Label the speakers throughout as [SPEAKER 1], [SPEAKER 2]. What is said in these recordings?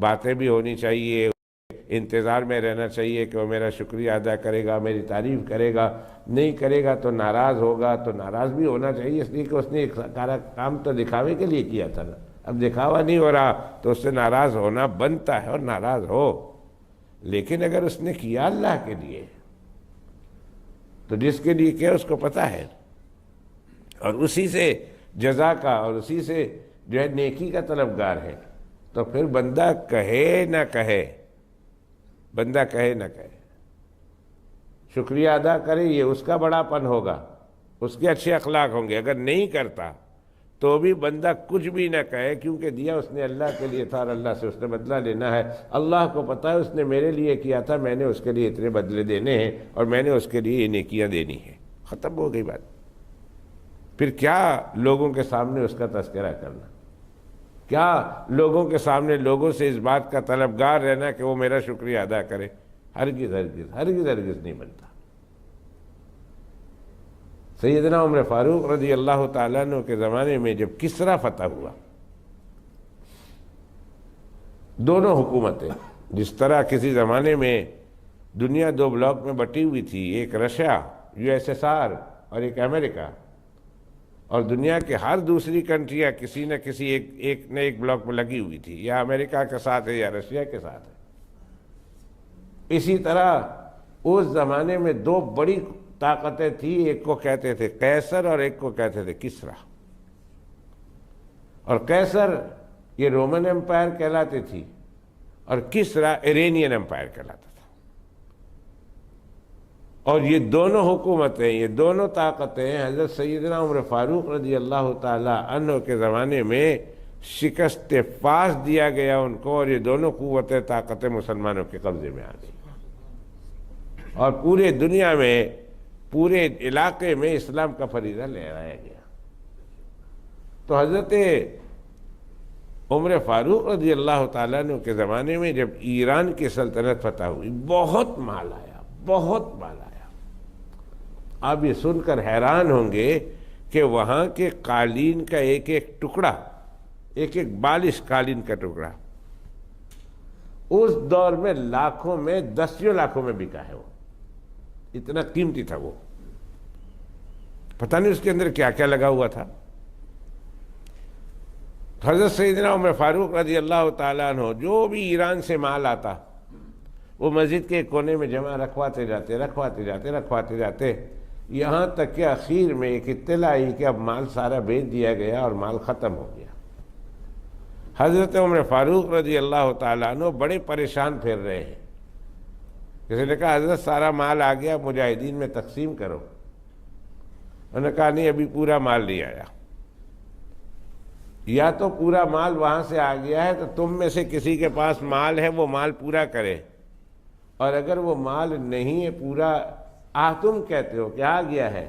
[SPEAKER 1] باتیں بھی ہونی چاہیے، انتظار میں رہنا چاہیے کہ وہ میرا شکریہ ادا کرے گا، میری تعریف کرے گا، نہیں کرے گا تو ناراض ہوگا، تو ناراض بھی ہونا چاہیے، اس لیے کہ اس نے ایک سارا کام تو دکھاوے کے لیے کیا تھا نا، اب دکھاوا نہیں ہو رہا تو اس سے ناراض ہونا بنتا ہے، اور ناراض ہو، لیکن اگر اس نے کیا اللہ کے لیے تو جس کے لیے کیا اس کو پتہ ہے، اور اسی سے جزا کا اور اسی سے جو ہے نیکی کا طلبگار ہے، تو پھر بندہ کہے نہ کہے، بندہ کہے نہ کہے، شکریہ ادا کرے، یہ اس کا بڑا پن ہوگا، اس کے اچھے اخلاق ہوں گے، اگر نہیں کرتا تو بھی بندہ کچھ بھی نہ کہے، کیونکہ دیا اس نے اللہ کے لیے تھا اور اللہ سے اس نے بدلہ لینا ہے، اللہ کو پتہ ہے اس نے میرے لیے کیا تھا، میں نے اس کے لیے اتنے بدلے دینے ہیں اور میں نے اس کے لیے یہ نیکیاں دینی ہیں، ختم ہو گئی بات۔ پھر کیا لوگوں کے سامنے اس کا تذکرہ کرنا، کیا لوگوں کے سامنے لوگوں سے اس بات کا طلبگار رہنا کہ وہ میرا شکریہ ادا کرے، ہرگز ہرگز ہرگز ہرگز نہیں بنتا۔ سیدنا عمر فاروق رضی اللہ تعالیٰ عنہ کے زمانے میں جب کسریٰ فتح ہوا، دونوں حکومتیں، جس طرح کسی زمانے میں دنیا دو بلاک میں بٹی ہوئی تھی، ایک رشیا USSR اور ایک امریکہ، اور دنیا کے ہر دوسری کنٹریاں کسی نہ کسی ایک نہ ایک بلاک میں لگی ہوئی تھی، یا امریکہ کے ساتھ ہے یا رشیا کے ساتھ ہے، اسی طرح اس زمانے میں دو بڑی طاقتیں تھیں، ایک کو کہتے تھے قیصر اور ایک کو کہتے تھے کسریٰ، اور قیصر یہ رومن امپائر کہلاتی تھی اور کسریٰ ایرینین امپائر کہلاتا تھا، اور یہ دونوں حکومتیں، یہ دونوں طاقتیں حضرت سیدنا عمر فاروق رضی اللہ تعالی عنہ کے زمانے میں شکست پاس دیا گیا ان کو، اور یہ دونوں قوتیں طاقتیں مسلمانوں کے قبضے میں آ گئی، اور پورے دنیا میں، پورے علاقے میں اسلام کا فریضہ لہرایا گیا۔ تو حضرت عمر فاروق رضی اللہ تعالیٰ عنہ کے زمانے میں جب ایران کی سلطنت فتح ہوئی، بہت مال آیا، بہت مال آیا۔ آپ یہ سن کر حیران ہوں گے کہ وہاں کے قالین کا ایک ایک ٹکڑا، ایک ایک بالش قالین کا ٹکڑا اس دور میں لاکھوں میں، دسیوں لاکھوں میں بکا ہے، وہ اتنا قیمتی تھا وہ، پتہ نہیں اس کے اندر کیا کیا لگا ہوا تھا۔ حضرت سیدنا عمر فاروق رضی اللہ تعالیٰ عنہ جو بھی ایران سے مال آتا وہ مسجد کے کونے میں جمع رکھواتے جاتے، یہاں تک کہ اخیر میں ایک اطلاع آئی کہ اب مال سارا بیچ دیا گیا اور مال ختم ہو گیا۔ حضرت عمر فاروق رضی اللہ تعالیٰ عنہ بڑے پریشان پھر رہے ہیں، کسی نے کہا حضرت سارا مال آ گیا، مجاہدین میں تقسیم کرو، انہوں نے کہا نہیں، ابھی پورا مال نہیں آیا، یا تو پورا مال وہاں سے آ گیا ہے تو تم میں سے کسی کے پاس مال ہے وہ مال پورا کرے، اور اگر وہ مال نہیں ہے پورا، تم کہتے ہو کہ آ گیا ہے،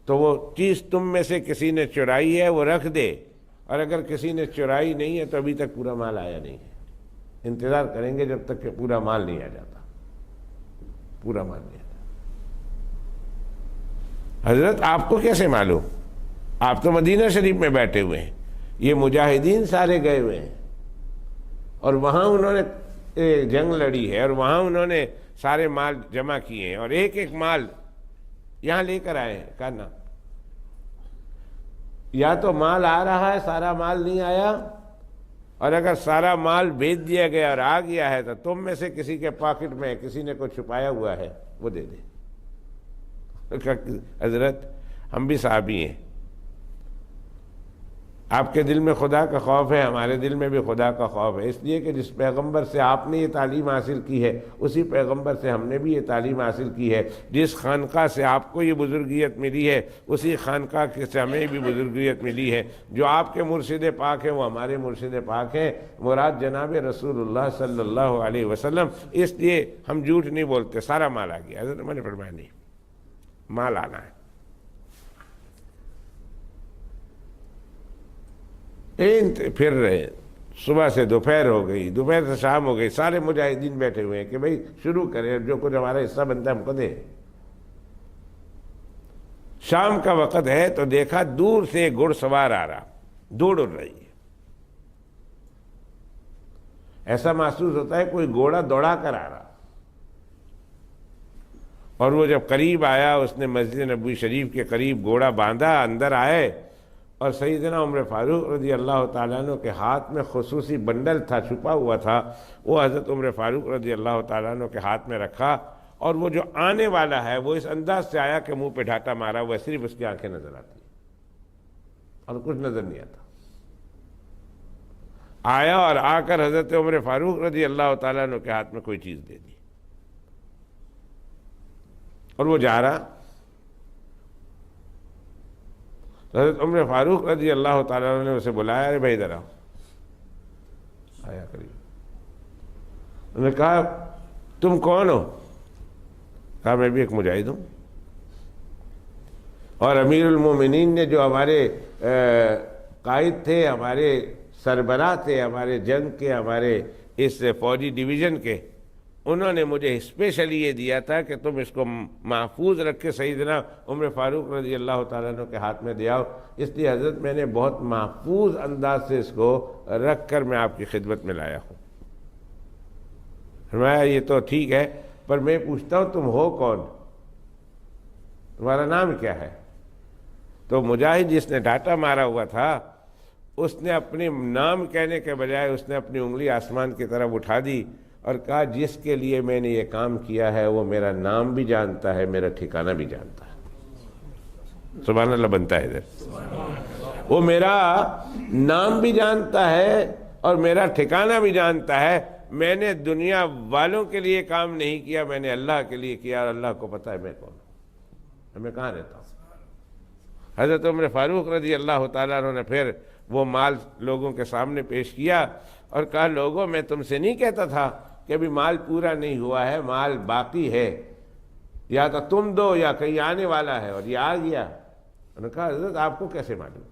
[SPEAKER 1] تو وہ چیز تم میں سے کسی نے چرائی ہے وہ رکھ دے، اور اگر کسی نے چرائی نہیں ہے تو ابھی تک پورا مال آیا نہیں ہے، انتظار کریں گے جب تک کہ پورا مال نہیں آ جاتا، پورا مال نہیں آتا۔ حضرت آپ کو کیسے معلوم؟ آپ تو مدینہ شریف میں بیٹھے ہوئے ہیں، یہ مجاہدین سارے گئے ہوئے ہیں، اور وہاں انہوں نے جنگ لڑی ہے، اور وہاں انہوں نے سارے مال جمع کیے ہیں، اور ایک ایک مال یہاں لے کر آئے ہیں۔ کہا نا، یا تو مال آ رہا ہے، سارا مال نہیں آیا، اور اگر سارا مال بیچ دیا گیا اور آ گیا ہے تو تم میں سے کسی کے پاکٹ میں کسی نے کوئی چھپایا ہوا ہے وہ دے دے۔ حضرت ہم بھی صحابی ہیں، آپ کے دل میں خدا کا خوف ہے، ہمارے دل میں بھی خدا کا خوف ہے، اس لیے کہ جس پیغمبر سے آپ نے یہ تعلیم حاصل کی ہے اسی پیغمبر سے ہم نے بھی یہ تعلیم حاصل کی ہے، جس خانقاہ سے آپ کو یہ بزرگیت ملی ہے اسی خانقاہ سے ہمیں بھی بزرگیت ملی ہے، جو آپ کے مرشد پاک ہیں وہ ہمارے مرشد پاک ہیں، مراد جناب رسول اللہ صلی اللہ علیہ وسلم، اس لیے ہم جھوٹ نہیں بولتے۔ سارا مال آ گیا، حضرت نے فرمایا نہیں، مال آنا ہے۔ پھر رہے، صبح سے دوپہر ہو گئی، دوپہر سے شام ہو گئی، سارے مجاہدین بیٹھے ہوئے ہیں کہ بھئی شروع کریں، جو کچھ ہمارا حصہ بنتا ہے ہم کو دے۔ شام کا وقت ہے تو دیکھا دور سے گھڑ سوار آ رہا، دوڑ اڑ رہی ہے، ایسا محسوس ہوتا ہے کوئی گھوڑا دوڑا کر آ رہا. اور وہ جب قریب آیا اس نے مسجد نبوی شریف کے قریب گھوڑا باندھا, اندر آئے اور سیدنا عمر فاروق رضی اللہ تعالیٰ عنہ کے ہاتھ میں خصوصی بنڈل تھا, چھپا ہوا تھا, وہ حضرت عمر فاروق رضی اللہ تعالیٰ عنہ کے ہاتھ میں رکھا. اور وہ جو آنے والا ہے وہ اس انداز سے آیا کہ منہ پہ ڈھاٹا مارا ہوا, صرف اس کی آنکھیں نظر آتی اور کچھ نظر نہیں آتا. آیا اور آ کر حضرت عمر فاروق رضی اللہ تعالیٰ عنہ کے ہاتھ میں کوئی چیز دے دی اور وہ جا رہا. حضرت عمر فاروق رضی اللہ تعالیٰ عنہ نے اسے بلایا, ارے بھائی ادھر آؤ. آیا قریب, انہوں نے کہا تم کون ہو؟ کہا میں بھی ایک مجاہد ہوں, اور امیر المومنین نے جو ہمارے قائد تھے, ہمارے سربراہ تھے, ہمارے جنگ کے, ہمارے اس فوجی ڈویژن کے, انہوں نے مجھے اسپیشلی یہ دیا تھا کہ تم اس کو محفوظ رکھ کے سیدنا عمر فاروق رضی اللہ تعالیٰ عنہ کے ہاتھ میں دے آؤ. اس لیے حضرت میں نے بہت محفوظ انداز سے اس کو رکھ کر میں آپ کی خدمت میں لایا ہوں. فرمایا یہ تو ٹھیک ہے, پر میں پوچھتا ہوں تم ہو کون, تمہارا نام کیا ہے؟ تو مجاہد جس نے ڈاٹا مارا ہوا تھا اس نے اپنے نام کہنے کے بجائے اس نے اپنی انگلی آسمان کی طرف اٹھا دی اور کہا جس کے لیے میں نے یہ کام کیا ہے وہ میرا نام بھی جانتا ہے, میرا ٹھکانہ بھی جانتا ہے. سبحان اللہ بنتا ہے ادھر. وہ میرا نام بھی جانتا ہے اور میرا ٹھکانہ بھی جانتا ہے. میں نے دنیا والوں کے لیے کام نہیں کیا, میں نے اللہ کے لیے کیا, اور اللہ کو پتہ ہے میں کون ہوں, میں کہاں رہتا ہوں. حضرت عمر فاروق رضی اللہ تعالیٰ عنہ نے پھر وہ مال لوگوں کے سامنے پیش کیا اور کہا لوگوں میں تم سے نہیں کہتا تھا کہ ابھی مال پورا نہیں ہوا ہے, مال باقی ہے, یا تو تم دو یا کہیں آنے والا ہے, اور یہ آ گیا. انہوں نے کہا حضرت آپ کو کیسے معلوم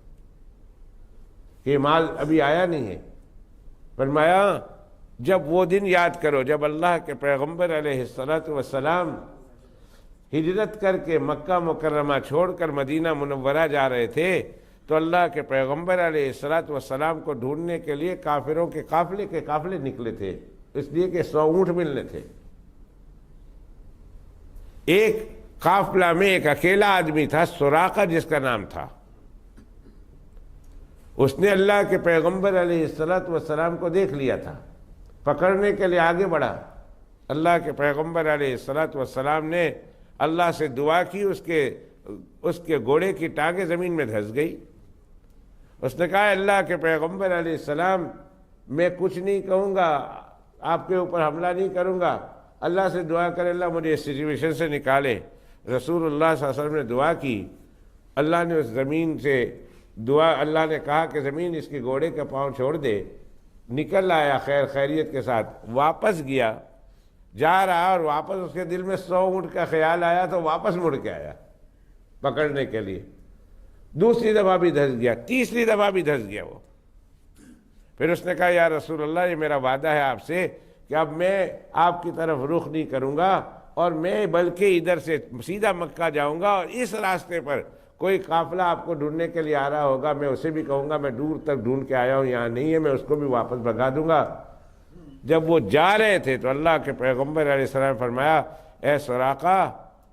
[SPEAKER 1] کہ یہ مال ابھی آیا نہیں ہے؟ فرمایا جب وہ دن یاد کرو جب اللہ کے پیغمبر علیہ الصلوۃ والسلام ہجرت کر کے مکہ مکرمہ چھوڑ کر مدینہ منورہ جا رہے تھے تو اللہ کے پیغمبر علیہ الصلوۃ والسلام کو ڈھونڈنے کے لیے کافروں کے قافلے نکلے تھے, اس لیے کہ 100 اونٹ ملنے تھے. ایک قافلہ میں ایک اکیلا آدمی تھا, سراقہ جس کا نام تھا. اس نے اللہ کے پیغمبر علیہ الصلوۃ والسلام کو دیکھ لیا تھا, پکڑنے کے لیے آگے بڑھا. اللہ کے پیغمبر علیہ الصلوۃ والسلام نے اللہ سے دعا کی, اس کے گھوڑے کی ٹانگیں زمین میں دھس گئی. اس نے کہا اللہ کے پیغمبر علیہ السلام میں کچھ نہیں کہوں گا, آپ کے اوپر حملہ نہیں کروں گا, اللہ سے دعا کرے اللہ مجھے اس سچویشن سے نکالے. رسول اللہ صلی اللہ علیہ وسلم نے دعا کی, اللہ نے اس زمین سے اللہ نے کہا کہ زمین اس کے گھوڑے کا پاؤں چھوڑ دے. نکل آیا خیریت کے ساتھ, واپس گیا, جا رہا اور واپس اس کے دل میں 100 اونٹ کا خیال آیا تو واپس مڑ کے آیا پکڑنے کے لیے. دوسری دفعہ بھی دھس گیا, تیسری دفعہ بھی دھس گیا وہ. پھر اس نے کہا یا رسول اللہ یہ میرا وعدہ ہے آپ سے کہ اب میں آپ کی طرف رخ نہیں کروں گا, اور میں بلکہ ادھر سے سیدھا مکہ جاؤں گا, اور اس راستے پر کوئی قافلہ آپ کو ڈھونڈنے کے لیے آ رہا ہوگا میں اسے بھی کہوں گا میں دور تک ڈھونڈ کے آیا ہوں, یہاں نہیں ہے, میں اس کو بھی واپس بھگا دوں گا. جب وہ جا رہے تھے تو اللہ کے پیغمبر علیہ السلام فرمایا اے سراقہ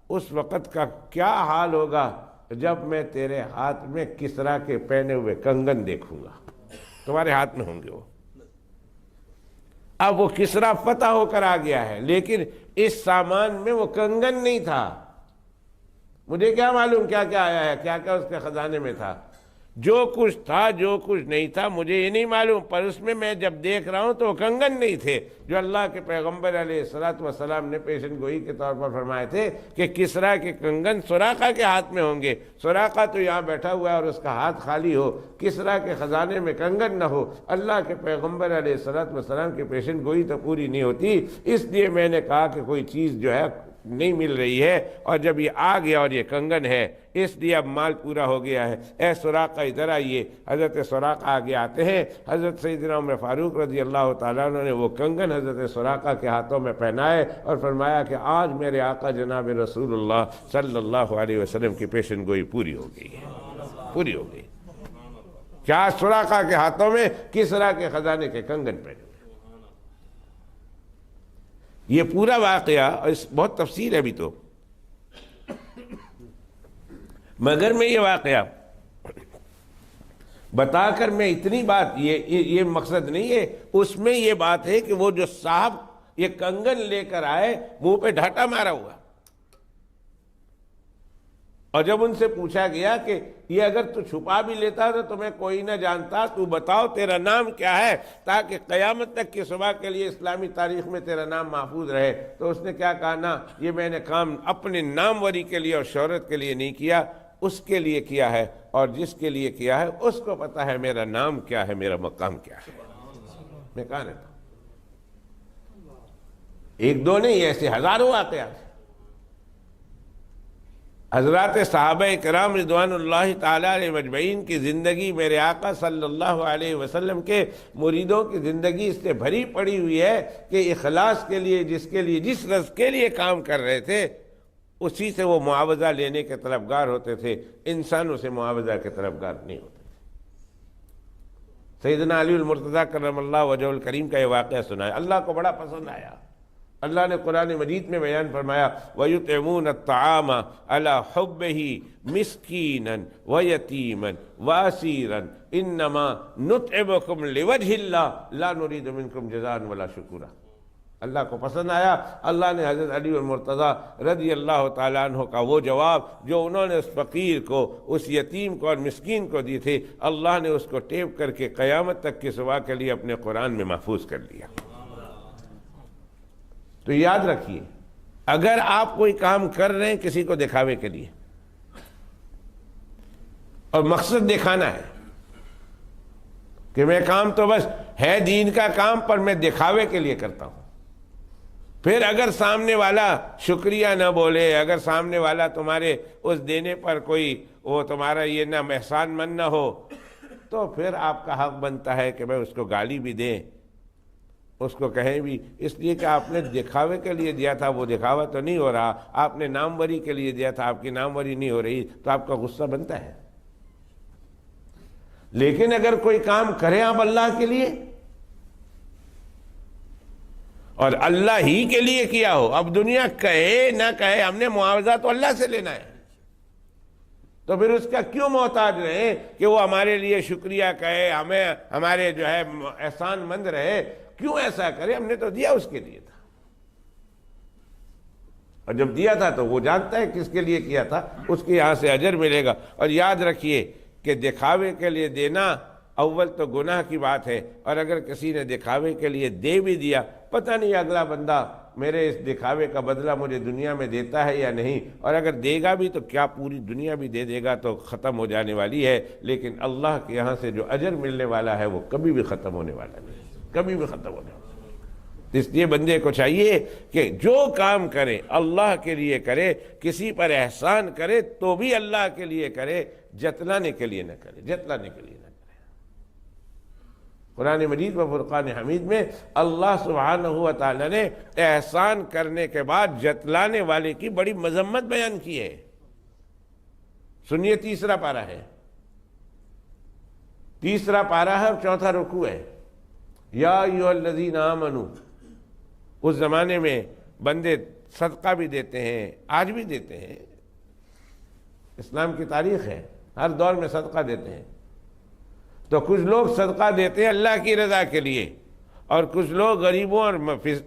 [SPEAKER 1] اس وقت کا کیا حال ہوگا جب میں تیرے ہاتھ میں کسرا کے پہنے ہوئے کنگن دیکھوں گا, تمہارے ہاتھ میں ہوں گے وہ. اب وہ کسرا فتح ہو کر آ گیا ہے, لیکن اس سامان میں وہ کنگن نہیں تھا. مجھے کیا معلوم کیا کیا آیا ہے, کیا کیا اس کے خزانے میں تھا. جو کچھ تھا جو کچھ نہیں تھا مجھے یہ نہیں معلوم, پر اس میں جب دیکھ رہا ہوں تو وہ کنگن نہیں تھے جو اللہ کے پیغمبر علیہ الصلوۃ والسلام نے پیشن گوئی کے طور پر فرمائے تھے کہ کسرا کے کنگن سراقہ کے ہاتھ میں ہوں گے. سراقہ تو یہاں بیٹھا ہوا ہے اور اس کا ہاتھ خالی ہو, کسرا کے خزانے میں کنگن نہ ہو, اللہ کے پیغمبر علیہ الصلوۃ والسلام کی پیشن گوئی تو پوری نہیں ہوتی. اس لیے میں نے کہا کہ کوئی چیز جو ہے نہیں مل رہی ہے, اور جب یہ آ گیا اور یہ کنگن ہے اس لیے اب مال پورا ہو گیا ہے. اے سراقہ ادھر آئیے. حضرت سراقہ آگے آتے ہیں. حضرت سیدنا عمر فاروق رضی اللہ تعالیٰ عنہ نے وہ کنگن حضرت سراقہ کے ہاتھوں میں پہنائے اور فرمایا کہ آج میرے آقا جناب رسول اللہ صلی اللہ علیہ وسلم کی پیشن گوئی پوری ہو گئی ہے, پوری ہو گئی. کیا سراقہ کے ہاتھوں میں کسرا کے خزانے کے کنگن پہنے. یہ پورا واقعہ، اور اس بہت تفصیل ہے ابھی تو، مگر میں یہ واقعہ بتا کر میں اتنی بات، یہ مقصد نہیں ہے، اس میں یہ بات ہے کہ وہ جو صاحب یہ کنگن لے کر آئے، منہ پہ ڈھاٹا مارا ہوا، اور جب ان سے پوچھا گیا کہ یہ اگر تو چھپا بھی لیتا تو تمہیں کوئی نہ جانتا، تو بتاؤ تیرا نام کیا ہے تاکہ قیامت تک کی صبح کے لیے اسلامی تاریخ میں تیرا نام محفوظ رہے، تو اس نے کیا کہا؟ نا، یہ میں نے کام اپنے ناموری کے لیے اور شہرت کے لیے نہیں کیا، اس کے لیے کیا ہے، اور جس کے لیے کیا ہے اس کو پتا ہے میرا نام کیا ہے، میرا مقام کیا ہے، میں کہاں رہتا ہوں۔ ایک دو نہیں، ایسے ہزاروں واقعات ہیں۔ حضرات صحابہ کرام رضوان اللہ تعالی علیہ مجمعین کی زندگی، میرے آقا صلی اللہ علیہ وسلم کے مریدوں کی زندگی اس سے بھری پڑی ہوئی ہے کہ اخلاص کے لیے، جس رزق کے لیے کام کر رہے تھے، اسی سے وہ معاوضہ لینے کے طلبگار ہوتے تھے، انسانوں سے معاوضہ کے طلبگار نہیں ہوتے تھے۔ سیدنا علی المرتضیٰ کرم اللہ وجہہ الکریم کا یہ واقعہ سنایا، اللہ کو بڑا پسند آیا۔ اللہ نے قرآن مجید میں بیان فرمایا، وَيُطْعِمُونَ الطَّعَامَ عَلَى حُبِّهِ مِسْكِينًا وَيَتِيمًا وَأَسِيرًا إِنَّمَا نُطْعِمُكُمْ لِوَجْهِ اللَّهِ لَا نُرِيدُ مِنْكُمْ جَزَاءً وَلَا شُكُورًا۔ اللہ کو پسند آیا، اللہ نے حضرت علی المرتضیٰ رضی اللہ تعالیٰ عنہ کا وہ جواب جو انہوں نے اس فقیر کو، اس یتیم کو اور مسکین کو دی تھی، اللہ نے اس کو ٹیپ کر کے قیامت تک کی صبح کے لیے اپنے قرآن میں محفوظ کر لیا۔ تو یاد رکھیے، اگر آپ کوئی کام کر رہے ہیں کسی کو دکھاوے کے لیے، اور مقصد دکھانا ہے کہ میں کام تو بس ہے دین کا کام، پر میں دکھاوے کے لیے کرتا ہوں، پھر اگر سامنے والا شکریہ نہ بولے، اگر سامنے والا تمہارے اس دینے پر کوئی وہ تمہارا یہ نہ احسان مند نہ ہو، تو پھر آپ کا حق بنتا ہے کہ بھائی اس کو گالی بھی دیں، اس کو کہیں بھی، اس لیے کہ آپ نے دکھاوے کے لیے دیا تھا، وہ دکھاوا تو نہیں ہو رہا، آپ نے ناموری کے لیے دیا تھا، آپ کی ناموری نہیں ہو رہی، تو آپ کا غصہ بنتا ہے۔ لیکن اگر کوئی کام کریں آپ اللہ کے لیے، اور اللہ ہی کے لیے کیا ہو، اب دنیا کہے نہ کہے، ہم نے معاوضہ تو اللہ سے لینا ہے، تو پھر اس کا کیوں محتاج رہے کہ وہ ہمارے لیے شکریہ کہے، ہمیں ہمارے جو ہے احسان مند رہے، کیوں ایسا کرے؟ ہم نے تو دیا اس کے لیے تھا، اور جب دیا تھا تو وہ جانتا ہے کس کے لیے کیا تھا، اس کے یہاں سے اجر ملے گا۔ اور یاد رکھیے کہ دکھاوے کے لیے دینا اول تو گناہ کی بات ہے، اور اگر کسی نے دکھاوے کے لیے دے بھی دیا، پتہ نہیں اگلا بندہ میرے اس دکھاوے کا بدلہ مجھے دنیا میں دیتا ہے یا نہیں، اور اگر دے گا بھی تو کیا پوری دنیا بھی دے دے گا تو ختم ہو جانے والی ہے، لیکن اللہ کے یہاں سے جو اجر ملنے والا ہے وہ کبھی بھی ختم ہونے والا نہیں، کبھی بھی ختم ہونے والا۔ اس لیے بندے کو چاہیے کہ جو کام کرے اللہ کے لیے کرے، کسی پر احسان کرے تو بھی اللہ کے لیے کرے، جتلانے کے لیے نہ کرے، جتلانے کے لیے نہ کرے۔ قرآن مجید و فرقان حمید میں اللہ سبحانہ و تعالی نے احسان کرنے کے بعد جتلانے والے کی بڑی مذمت بیان کی ہے۔ سنیے، تیسرا پارہ ہے، تیسرا پارہ ہے اور چوتھا رکوع ہے۔ یا ایھا الذین آمنوا، اس زمانے میں بندے صدقہ بھی دیتے ہیں، آج بھی دیتے ہیں، اسلام کی تاریخ ہے، ہر دور میں صدقہ دیتے ہیں۔ تو کچھ لوگ صدقہ دیتے ہیں اللہ کی رضا کے لیے، اور کچھ لوگ غریبوں اور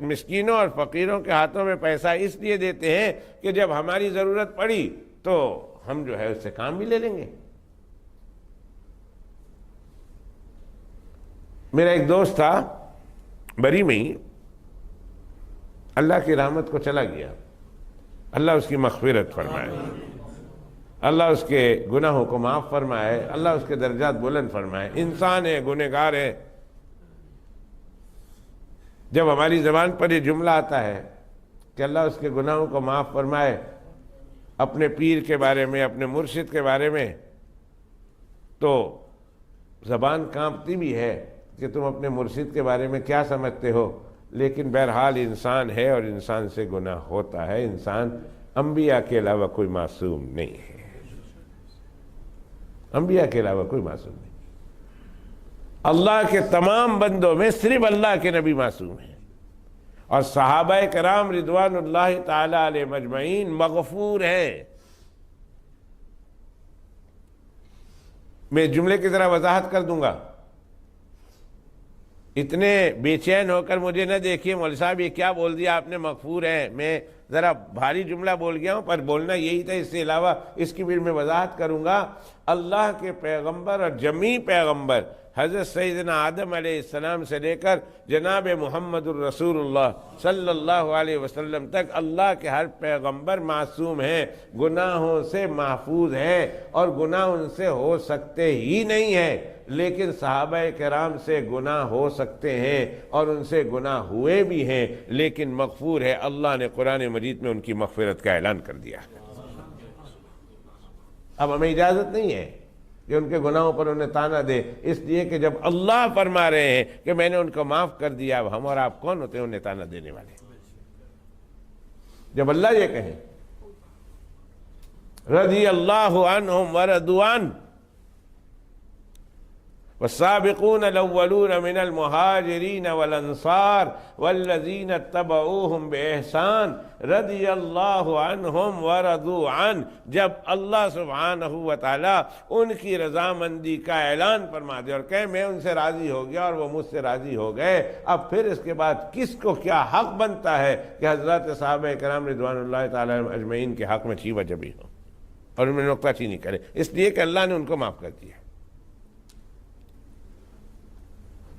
[SPEAKER 1] مسکینوں اور فقیروں کے ہاتھوں میں پیسہ اس لیے دیتے ہیں کہ جب ہماری ضرورت پڑی تو ہم جو ہے اس سے کام بھی لے لیں گے۔ میرا ایک دوست تھا بری میں ہی، اللہ کی رحمت کو چلا گیا، اللہ اس کی مغفرت فرمائے، اللہ اس کے گناہوں کو معاف فرمائے، اللہ اس کے درجات بلند فرمائے۔ انسان ہے، گنہگار ہے۔ جب ہماری زبان پر یہ جملہ آتا ہے کہ اللہ اس کے گناہوں کو معاف فرمائے، اپنے پیر کے بارے میں، اپنے مرشد کے بارے میں، تو زبان کانپتی بھی ہے کہ تم اپنے مرشد کے بارے میں کیا سمجھتے ہو، لیکن بہرحال انسان ہے اور انسان سے گناہ ہوتا ہے۔ انسان انبیاء کے علاوہ کوئی معصوم نہیں ہے، انبیاء کے علاوہ کوئی معصوم نہیں۔ اللہ کے تمام بندوں میں صرف اللہ کے نبی معصوم ہیں، اور صحابہ کرام رضوان اللہ تعالی علیہ مجمعین مغفور ہیں۔ میں جملے کی ذرا وضاحت کر دوں گا، اتنے بے چین ہو کر مجھے نہ دیکھیے مولوی صاحب یہ کیا بول دیا آپ نے، مغفور ہیں۔ میں ذرا بھاری جملہ بول گیا ہوں، پر بولنا یہی تھا، اس سے علاوہ اس کی بھی میں وضاحت کروں گا۔ اللہ کے پیغمبر اور جمیع پیغمبر حضرت سیدنا آدم علیہ السلام سے لے کر جناب محمد الرسول اللہ صلی اللہ علیہ وسلم تک اللہ کے ہر پیغمبر معصوم ہیں، گناہوں سے محفوظ ہیں، اور گناہ ان سے ہو سکتے ہی نہیں ہیں، لیکن صحابہ کرام سے گناہ ہو سکتے ہیں اور ان سے گناہ ہوئے بھی ہیں، لیکن مغفور ہے۔ اللہ نے قرآن مجید میں ان کی مغفرت کا اعلان کر دیا۔ اب ہمیں اجازت نہیں ہے کہ ان کے گناہوں پر انہیں تانا دے، اس لیے کہ جب اللہ فرما رہے ہیں کہ میں نے ان کو معاف کر دیا، اب ہم اور آپ کون ہوتے ہیں انہیں تانا دینے والے؟ جب اللہ یہ کہیں رضی اللہ عنہم ورضوا عنہ والسابقون الاولون من المہاجرین والانصار والذین اتبعوہم بإحسان رضی اللہ عنہم ورضوا عنہ، جب اللہ سبحانہ وتعالی ان کی رضامندی کا اعلان فرما دے اور کہے میں ان سے راضی ہو گیا اور وہ مجھ سے راضی ہو گئے، اب پھر اس کے بعد کس کو کیا حق بنتا ہے کہ حضرات صحابہ کرام رضوان اللہ تعالی اجمعین کے حق میں چیوہ جبی ہو اور ان میں نقطہ چینی کرے، اس لیے کہ اللہ نے ان کو معاف کر دیا۔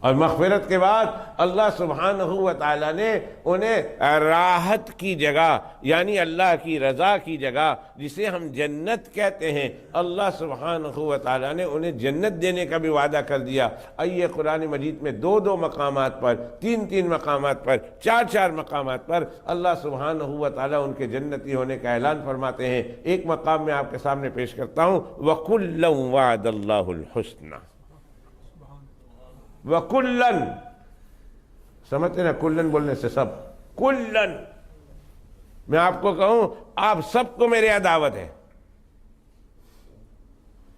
[SPEAKER 1] اور مغفرت کے بعد اللہ سبحانہ وتعالی نے انہیں راحت کی جگہ، یعنی اللہ کی رضا کی جگہ جسے ہم جنت کہتے ہیں، اللہ سبحانہ وتعالی نے انہیں جنت دینے کا بھی وعدہ کر دیا۔ آئیے قرآن مجید میں دو دو مقامات پر، تین تین مقامات پر، چار چار مقامات پر اللہ سبحانہ وتعالی ان کے جنتی ہونے کا اعلان فرماتے ہیں۔ ایک مقام میں آپ کے سامنے پیش کرتا ہوں، وَكُلًّا وَعَدَ اللَّهُ الْحُسْنَى، وَكُلًّا، سمجھتے نا کلن بولنے سے سب، کلن، میں آپ کو کہوں آپ سب کو میرے یہاں دعوت ہے۔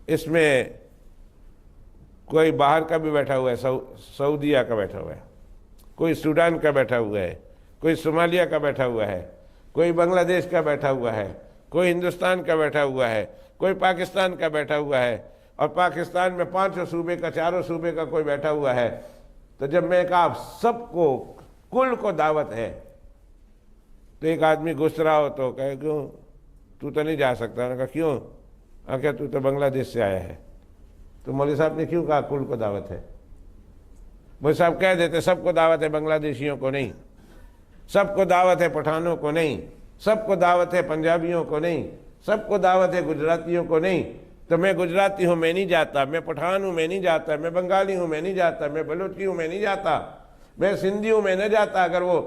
[SPEAKER 1] اس میں کوئی باہر کا بھی بیٹھا ہوا ہے، سعودیہ کا بیٹھا ہوا ہے، کوئی سوڈان کا بیٹھا ہوا ہے، کوئی صومالیہ کا بیٹھا ہوا ہے، کوئی بنگلہ دیش کا بیٹھا ہوا ہے، کوئی ہندوستان کا بیٹھا ہوا ہے، کوئی پاکستان کا بیٹھا ہوا ہے، اور پاکستان میں 5 صوبے کا، 4 صوبے کا کوئی بیٹھا ہوا ہے۔ تو جب میں کہا آپ سب کو، کل کو دعوت ہے، تو ایک آدمی گھس رہا ہو تو کہے کیوں تو نہیں جا سکتا؟ انہوں نے کہا کیوں؟ کہا تو بنگلہ دیش سے آیا ہے۔ تو مولوی صاحب نے کیوں کہا کل کو دعوت ہے؟ مولوی صاحب کہہ دیتے سب کو دعوت ہے، بنگلہ دیشیوں کو نہیں، سب کو دعوت ہے، پٹھانوں کو نہیں، سب کو دعوت ہے، پنجابیوں کو نہیں، سب کو دعوت ہے، گجراتیوں کو نہیں۔ تو میں گجراتی ہوں میں نہیں جاتا، میں پٹھان ہوں میں نہیں جاتا، میں بنگالی ہوں میں نہیں جاتا، میں بلوچی ہوں میں نہیں جاتا، میں سندھی ہوں میں نہ جاتا، اگر وہ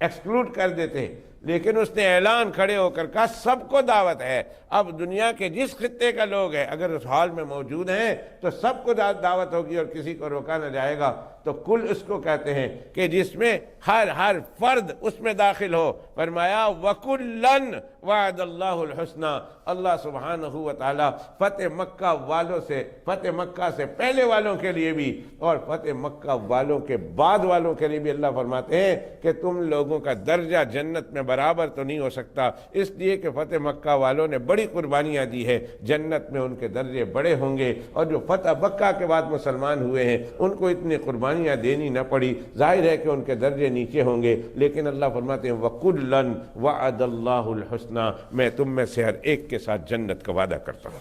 [SPEAKER 1] ایکسکلوڈ کر دیتے۔ لیکن اس نے اعلان کھڑے ہو کر کہا سب کو دعوت ہے۔ اب دنیا کے جس خطے کا لوگ ہیں اگر اس حال میں موجود ہیں تو سب کو دعوت ہوگی اور کسی کو روکا نہ جائے گا۔ تو کل اس کو کہتے ہیں کہ جس میں ہر فرد اس میں داخل ہو۔ فرمایا وَكُلًّا وَعَدَ اللَّهُ الْحُسْنَى، اللہ سبحانہ وتعالی فتح مکہ والوں سے، فتح مکہ سے پہلے والوں کے لیے بھی اور فتح مکہ والوں کے بعد والوں کے لیے بھی اللہ فرماتے ہیں کہ تم لوگوں کا درجہ جنت میں برابر تو نہیں ہو سکتا، اس لیے کہ فتح مکہ والوں نے بڑی قربانیاں دی ہے، جنت میں ان کے درجے بڑے ہوں گے، اور جو فتح مکہ کے بعد مسلمان ہوئے ہیں ان کو اتنی قربانیاں دینی نہ پڑی، ظاہر ہے کہ ان کے درجے نیچے ہوں گے، لیکن اللہ فرماتے ہیں وَكُلًّا وَعَدَ اللَّهُ الْحُسْنَى، میں تم میں سے ہر ایک کے ساتھ جنت کا وعدہ کرتا ہوں،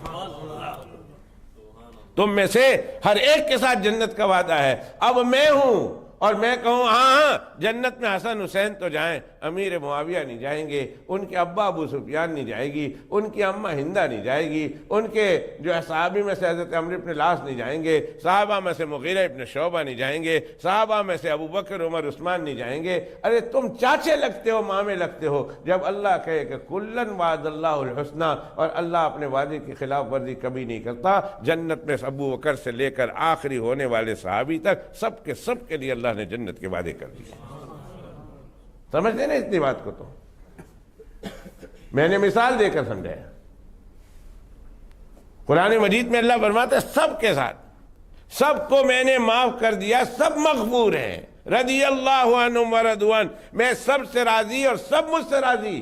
[SPEAKER 1] تم میں سے ہر ایک کے ساتھ جنت کا وعدہ ہے۔ اب میں ہوں اور میں کہوں ہاں جنت میں حسن حسین تو جائیں، امیر معاویہ نہیں جائیں گے، ان کے ابا ابو سفیان نہیں جائے گی، ان کی اماں ہندہ نہیں جائے گی، ان کے جو صحابی میں سے حضرت عمرو بن العاص نہیں جائیں گے، صحابہ میں سے مغیرہ ابن شعبہ نہیں جائیں گے، صحابہ میں سے ابو بکر عمر عثمان نہیں جائیں گے۔ ارے تم چاچے لگتے ہو، مامے لگتے ہو، جب اللہ کہے کہ کلن وعد اللہ الحسنى، اور اللہ اپنے وعدے کی خلاف ورزی کبھی نہیں کرتا، جنت میں ابو بکر سے لے کر آخری ہونے والے صحابی تک سب کے لیے اللہ نے جنت کے وعدے کر دیے۔ سمجھتے نا اتنی بات کو؟ تو میں نے مثال دے کر سمجھایا۔ قرآن مجید میں اللہ فرماتا ہے سب کے ساتھ، سب کو میں نے معاف کر دیا، سب مغفور ہیں، رضی اللہ عنہم ورضوان، میں سب سے راضی اور سب مجھ سے راضی،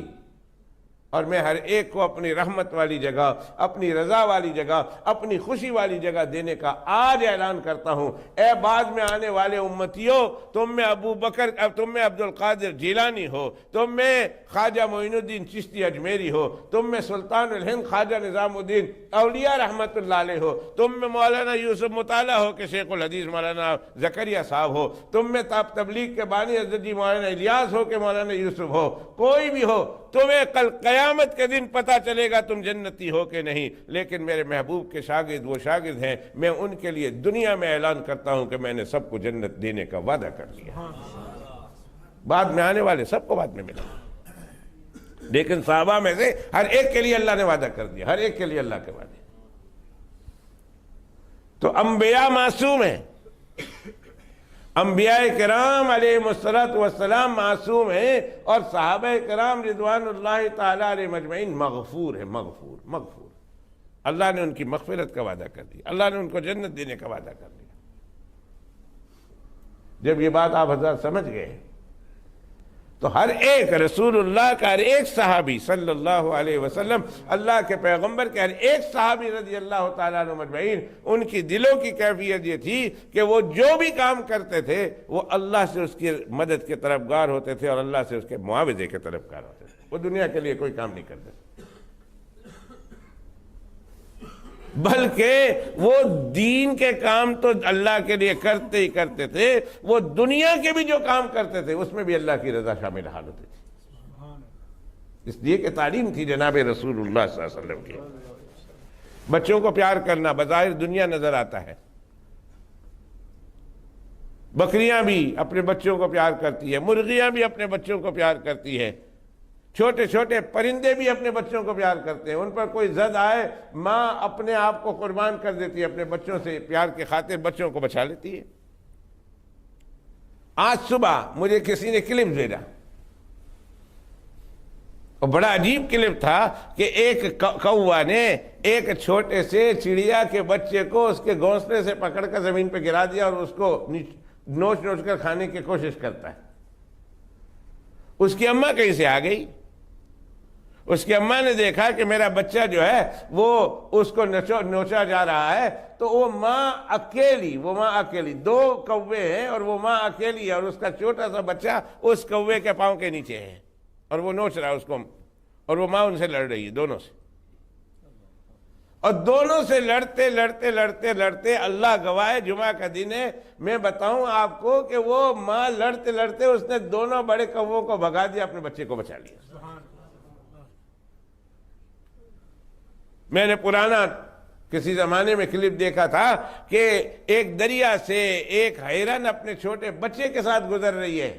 [SPEAKER 1] اور میں ہر ایک کو اپنی رحمت والی جگہ، اپنی رضا والی جگہ، اپنی خوشی والی جگہ دینے کا آج اعلان کرتا ہوں۔ اے بعد میں آنے والے امتیوں، تم میں ابو بکر، تم میں عبد القادر جیلانی ہو، تم میں خواجہ معین الدین چشتی اجمیری ہو، تم میں سلطان الہند خواجہ نظام الدین اولیاء رحمت اللہ علیہ ہو، تم میں مولانا یوسف مطالعہ ہو کہ شیخ الحدیث مولانا زکریا صاحب ہو، تم میں تبلیغ کے بانی حضرت جی مولانا الیاس ہو کہ مولانا یوسف ہو، کوئی بھی ہو، تمہیں کل قیامت کے دن پتہ چلے گا تم جنتی ہو کہ نہیں، لیکن میرے محبوب کے شاگرد وہ شاگرد ہیں، میں ان کے لیے دنیا میں اعلان کرتا ہوں کہ میں نے سب کو جنت دینے کا وعدہ کر لیا۔ بعد میں آنے والے سب کو بعد میں ملا، لیکن صحابہ میں سے ہر ایک کے لیے اللہ نے وعدہ کر دیا، ہر ایک کے لیے اللہ کے وعدے۔ تو انبیاء معصوم ہیں، انبیاء کرام علیہ السلام معصوم ہیں، اور صحابہ کرام رضوان اللہ تعالی علیہ مجمعین مغفور ہیں، مغفور۔ اللہ نے ان کی مغفرت کا وعدہ کر دیا، اللہ نے ان کو جنت دینے کا وعدہ کر دیا۔ جب یہ بات آپ حضرات سمجھ گئے تو ہر ایک رسول اللہ کا ہر ایک صحابی صلی اللہ علیہ وسلم، اللہ کے پیغمبر کے ہر ایک صحابی رضی اللہ تعالیٰ عنہ مجمعین، ان کی دلوں کی کیفیت یہ تھی کہ وہ جو بھی کام کرتے تھے وہ اللہ سے اس کی مدد کے طلبگار ہوتے تھے اور اللہ سے اس کے معاوضے کے طلبگار ہوتے تھے، وہ دنیا کے لیے کوئی کام نہیں کرتے تھے، بلکہ وہ دین کے کام تو اللہ کے لیے کرتے ہی کرتے تھے، وہ دنیا کے بھی جو کام کرتے تھے اس میں بھی اللہ کی رضا شامل حال ہوتی تھی۔ اس لیے کہ تعلیم تھی جناب رسول اللہ صلی اللہ علیہ وسلم کی۔ بچوں کو پیار کرنا بظاہر دنیا نظر آتا ہے، بکریاں بھی اپنے بچوں کو پیار کرتی ہے، مرغیاں بھی اپنے بچوں کو پیار کرتی ہے، چھوٹے چھوٹے پرندے بھی اپنے بچوں کو پیار کرتے ہیں، ان پر کوئی زد آئے ماں اپنے آپ کو قربان کر دیتی ہے، اپنے بچوں سے پیار کے خاطر بچوں کو بچا لیتی ہے۔ آج صبح مجھے کسی نے کلپ بھیجا، اور بڑا عجیب کلپ تھا کہ ایک کوا نے ایک چھوٹے سے چڑیا کے بچے کو اس کے گھونسلے سے پکڑ کر زمین پہ گرا دیا اور اس کو نوچ نوچ کر کھانے کی کوشش کرتا ہے۔ اس کی اماں کہیں سے آ گئی، اس کی اماں نے دیکھا کہ میرا بچہ جو ہے وہ اس کو نوچا جا رہا ہے، تو وہ ماں اکیلی، دو کوے ہیں اور وہ ماں اکیلی ہے، اور اس کا چھوٹا سا بچہ اس کوے کے پاؤں کے نیچے ہے اور وہ نوچ رہا ہے اس کو، اور وہ ماں ان سے لڑ رہی ہے، دونوں سے، اور دونوں سے لڑتے اللہ گواہ جمعہ کا دن ہے، میں بتاؤں آپ کو کہ وہ ماں لڑتے اس نے دونوں بڑے کووں کو بھگا دیا، اپنے بچے کو بچا لیا۔ میں نے پرانا کسی زمانے میں کلپ دیکھا تھا کہ ایک دریا سے ایک ہرن اپنے چھوٹے بچے کے ساتھ گزر رہی ہے،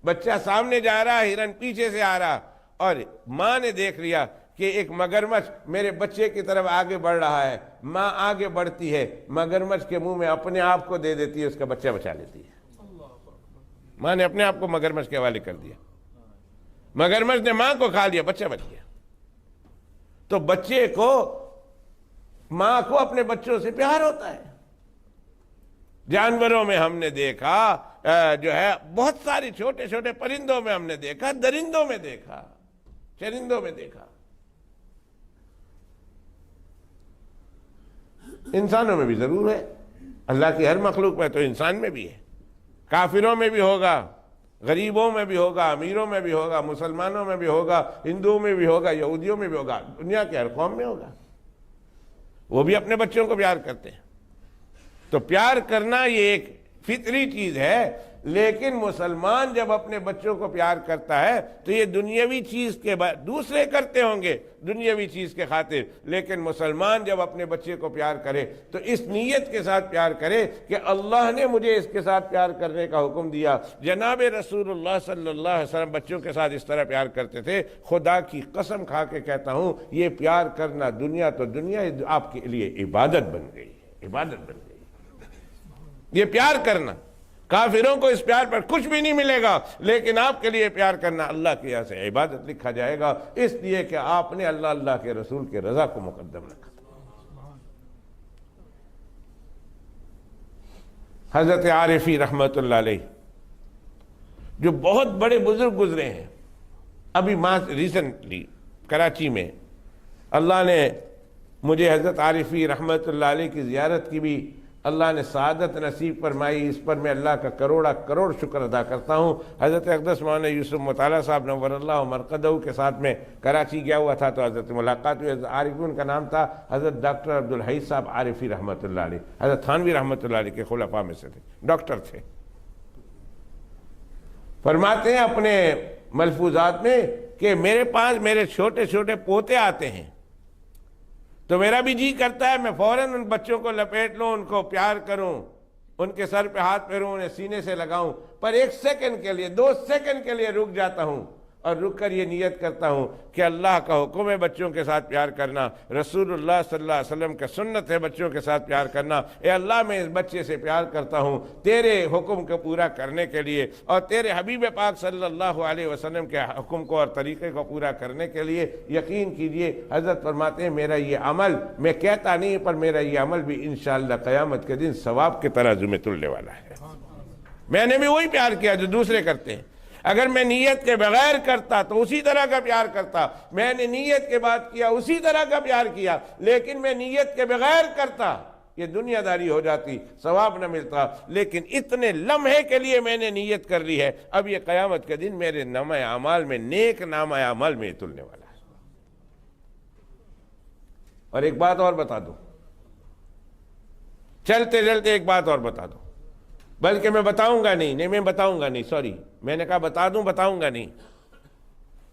[SPEAKER 1] بچہ سامنے جا رہا، ہرن پیچھے سے آ رہا، اور ماں نے دیکھ لیا کہ ایک مگرمچھ میرے بچے کی طرف آگے بڑھ رہا ہے، ماں آگے بڑھتی ہے، مگرمچھ کے منہ میں اپنے آپ کو دے دیتی ہے، اس کا بچہ بچا لیتی ہے۔ ماں نے اپنے آپ کو مگرمچھ کے حوالے کر دیا، مگرمچھ نے ماں کو کھا لیا، بچہ بچ گیا۔ تو بچے کو، ماں کو اپنے بچوں سے پیار ہوتا ہے۔ جانوروں میں ہم نے دیکھا جو ہے بہت ساری چھوٹے چھوٹے پرندوں میں ہم نے دیکھا، درندوں میں دیکھا، چرندوں میں دیکھا، انسانوں میں بھی ضرور ہے، اللہ کی ہر مخلوق میں، تو انسان میں بھی ہے، کافروں میں بھی ہوگا، غریبوں میں بھی ہوگا، امیروں میں بھی ہوگا، مسلمانوں میں بھی ہوگا، ہندوؤں میں بھی ہوگا، یہودیوں میں بھی ہوگا، دنیا کے ہر قوم میں ہوگا، وہ بھی اپنے بچوں کو پیار کرتے ہیں۔ تو پیار کرنا یہ ایک فطری چیز ہے، لیکن مسلمان جب اپنے بچوں کو پیار کرتا ہے تو یہ دنیاوی چیز کے بعد دوسرے کرتے ہوں گے دنیاوی چیز کے خاطر، لیکن مسلمان جب اپنے بچے کو پیار کرے تو اس نیت کے ساتھ پیار کرے کہ اللہ نے مجھے اس کے ساتھ پیار کرنے کا حکم دیا۔ جناب رسول اللہ صلی اللہ علیہ وسلم بچوں کے ساتھ اس طرح پیار کرتے تھے، خدا کی قسم کھا کے کہتا ہوں یہ پیار کرنا دنیا تو دنیا آپ کے لیے عبادت بن گئی، عبادت بن گئی۔ یہ پیار کرنا، کافروں کو اس پیار پر کچھ بھی نہیں ملے گا، لیکن آپ کے لیے پیار کرنا اللہ کے یہاں سے عبادت لکھا جائے گا، اس لیے کہ آپ نے اللہ کے رسول کے رضا کو مقدم رکھا۔ حضرت عارفی رحمت اللہ علیہ جو بہت بڑے بزرگ گزرے ہیں. ابھی ریسنٹلی کراچی میں اللہ نے مجھے حضرت عارفی رحمت اللہ علیہ کی زیارت کی بھی اللہ نے سعادت نصیب فرمائی. اس پر میں اللہ کا کروڑ شکر ادا کرتا ہوں. حضرت اقدس مولانا یوسف مطالعہ صاحب نور اللہ مرقدہ کے ساتھ میں کراچی گیا ہوا تھا تو حضرت ملاقات ہوئی. حضرت عارفی ان کا نام تھا حضرت ڈاکٹر عبدالحی صاحب عارفی رحمت اللہ علیہ. حضرت تھانوی رحمت اللہ علیہ کے خلفاء میں سے تھے, ڈاکٹر تھے. فرماتے ہیں اپنے ملفوظات میں کہ میرے پاس میرے چھوٹے چھوٹے پوتے آتے ہیں تو میرا بھی جی کرتا ہے میں فوراً ان بچوں کو لپیٹ لوں, ان کو پیار کروں, ان کے سر پہ ہاتھ پھیروں, انہیں سینے سے لگاؤں. پر 1 سیکنڈ کے لیے 2 سیکنڈ کے لیے رک جاتا ہوں اور رک کر یہ نیت کرتا ہوں کہ اللہ کا حکم ہے بچوں کے ساتھ پیار کرنا, رسول اللہ صلی اللہ علیہ وسلم کا سنت ہے بچوں کے ساتھ پیار کرنا. اے اللہ میں اس بچے سے پیار کرتا ہوں تیرے حکم کو پورا کرنے کے لیے اور تیرے حبیب پاک صلی اللہ علیہ وسلم کے حکم کو اور طریقے کو پورا کرنے کے لیے. یقین کیجئے حضرت فرماتے ہیں میرا یہ عمل, میں کہتا نہیں پر میرا یہ عمل بھی انشاءاللہ قیامت کے دن ثواب کے ترازو میں تلنے والا ہے. میں نے بھی وہی پیار کیا جو دوسرے کرتے ہیں. اگر میں نیت کے بغیر کرتا تو اسی طرح کا پیار کرتا, میں نے نیت کے بعد کیا اسی طرح کا پیار کیا. لیکن میں نیت کے بغیر کرتا یہ دنیا داری ہو جاتی, ثواب نہ ملتا. لیکن اتنے لمحے کے لیے میں نے نیت کر لی ہے, اب یہ قیامت کے دن میرے نامہ اعمال میں, نیک نامہ اعمال میں تلنے والا ہے. اور ایک بات اور بتا دوں, چلتے چلتے ایک بات اور بتا دوں, بلکہ میں بتاؤں گا نہیں, میں بتاؤں گا نہیں, سوری میں نے کہا بتا دوں, بتاؤں گا نہیں,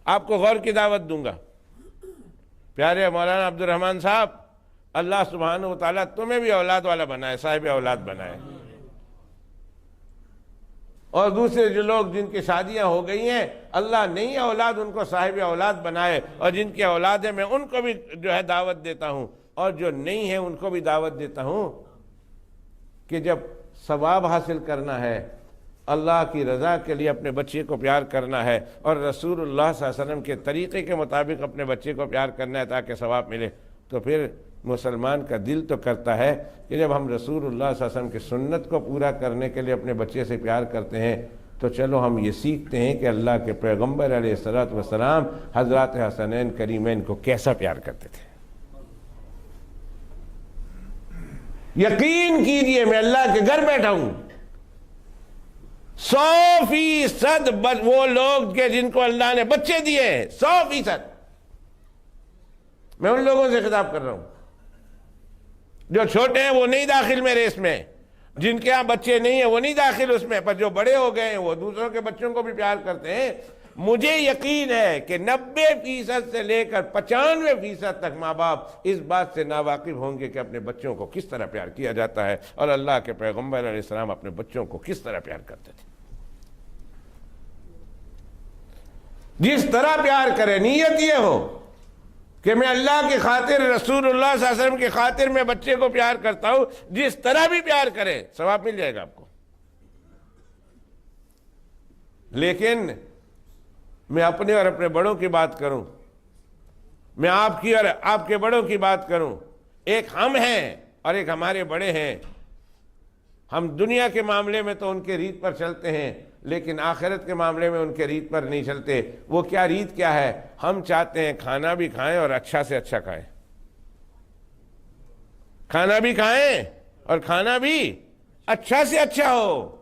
[SPEAKER 1] آپ کو غور کی دعوت دوں گا. پیارے مولانا عبد الرحمن صاحب, اللہ سبحانہ وتعالیٰ تمہیں بھی اولاد والا بنائے, صاحب اولاد بنائے. اور دوسرے جو لوگ جن کی شادیاں ہو گئی ہیں اللہ نہیں اولاد ان کو صاحب اولاد بنائے, اور جن کی اولاد ہے میں ان کو بھی جو ہے دعوت دیتا ہوں, اور جو نہیں ہے ان کو بھی دعوت دیتا ہوں کہ جب ثواب حاصل کرنا ہے, اللہ کی رضا کے لیے اپنے بچے کو پیار کرنا ہے اور رسول اللہ صلی اللہ علیہ وسلم کے طریقے کے مطابق اپنے بچے کو پیار کرنا ہے تاکہ ثواب ملے, تو پھر مسلمان کا دل تو کرتا ہے کہ جب ہم رسول اللہ صلی اللہ علیہ وسلم کی سنت کو پورا کرنے کے لیے اپنے بچے سے پیار کرتے ہیں تو چلو ہم یہ سیکھتے ہیں کہ اللہ کے پیغمبر علیہ الصلوۃ والسلام حضرات حسنین کریمین کو کیسا پیار کرتے تھے. یقین کیجئے میں اللہ کے گھر بیٹھا ہوں, 100% وہ لوگ کے جن کو اللہ نے بچے دیے ہیں, 100% میں ان لوگوں سے خطاب کر رہا ہوں. جو چھوٹے ہیں وہ نہیں داخل میرے اس میں, جن کے ہاں بچے نہیں ہیں وہ نہیں داخل اس میں, پر جو بڑے ہو گئے ہیں وہ دوسروں کے بچوں کو بھی پیار کرتے ہیں. مجھے یقین ہے کہ 90% سے لے کر 95% تک ماں باپ اس بات سے ناواقف ہوں گے کہ اپنے بچوں کو کس طرح پیار کیا جاتا ہے اور اللہ کے پیغمبر علیہ السلام اپنے بچوں کو کس طرح پیار کرتے تھے. جس طرح پیار کرے, نیت یہ ہو کہ میں اللہ کی خاطر, رسول اللہ صلی اللہ علیہ وسلم کی خاطر میں بچے کو پیار کرتا ہوں, جس طرح بھی پیار کرے ثواب مل جائے گا آپ کو. لیکن میں اپنے اور اپنے بڑوں کی بات کروں, میں آپ کی اور آپ کے بڑوں کی بات کروں. ایک ہم ہیں اور ایک ہمارے بڑے ہیں. ہم دنیا کے معاملے میں تو ان کے ریت پر چلتے ہیں لیکن آخرت کے معاملے میں ان کے ریت پر نہیں چلتے. وہ کیا ریت کیا ہے؟ ہم چاہتے ہیں کھانا بھی کھائیں اور اچھا سے اچھا کھائیں, کھانا بھی کھائیں اور کھانا بھی اچھا سے اچھا ہو.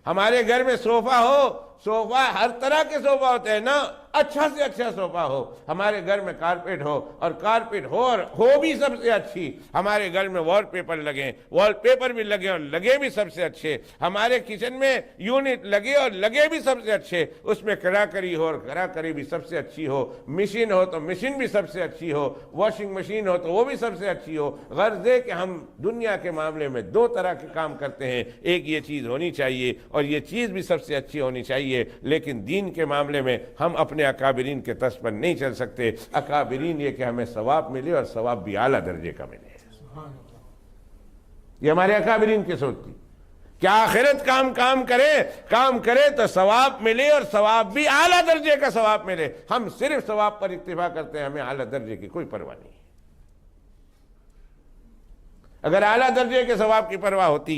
[SPEAKER 1] ہمارے گھر میں صوفہ ہو, صوفہ ہر طرح کے صوفہ ہوتے ہیں نا, اچھا سے اچھا صوفہ ہو. ہمارے گھر میں کارپیٹ ہو اور کارپیٹ ہو اور ہو بھی سب سے اچھی. ہمارے گھر میں وال پیپر لگیں, وال پیپر بھی لگے اور لگے بھی سب سے اچھے. ہمارے کچن میں یونٹ لگے اور لگے بھی سب سے اچھے. اس میں کراکری ہو اور کراکری بھی سب سے اچھی ہو. مشین ہو تو مشین بھی سب سے اچھی ہو. واشنگ مشین ہو تو وہ بھی سب سے اچھی ہو. غرض ہے کہ ہم دنیا کے معاملے میں 2 طرح کے کام کرتے ہیں. ایک یہ چیز ہونی چاہیے اور یہ چیز بھی سب سے اچھی ہونی چاہیے. لیکن دین کے معاملے میں ہم اپنے اکابرین کے طرز پر نہیں چل سکتے. اکابرین یہ کہ ہمیں ثواب ملے اور ثواب بھی اعلیٰ درجے کا ملے. یہ ہمارے اکابرین کی سوچ تھی کہ آخرت کام کرے تو ثواب ملے اور ثواب بھی اعلیٰ درجے کا ثواب ملے. ہم صرف ثواب پر اکتفا کرتے ہیں, ہمیں اعلیٰ درجے کی کوئی پرواہ نہیں. اگر اعلیٰ درجے کے ثواب کی پرواہ ہوتی,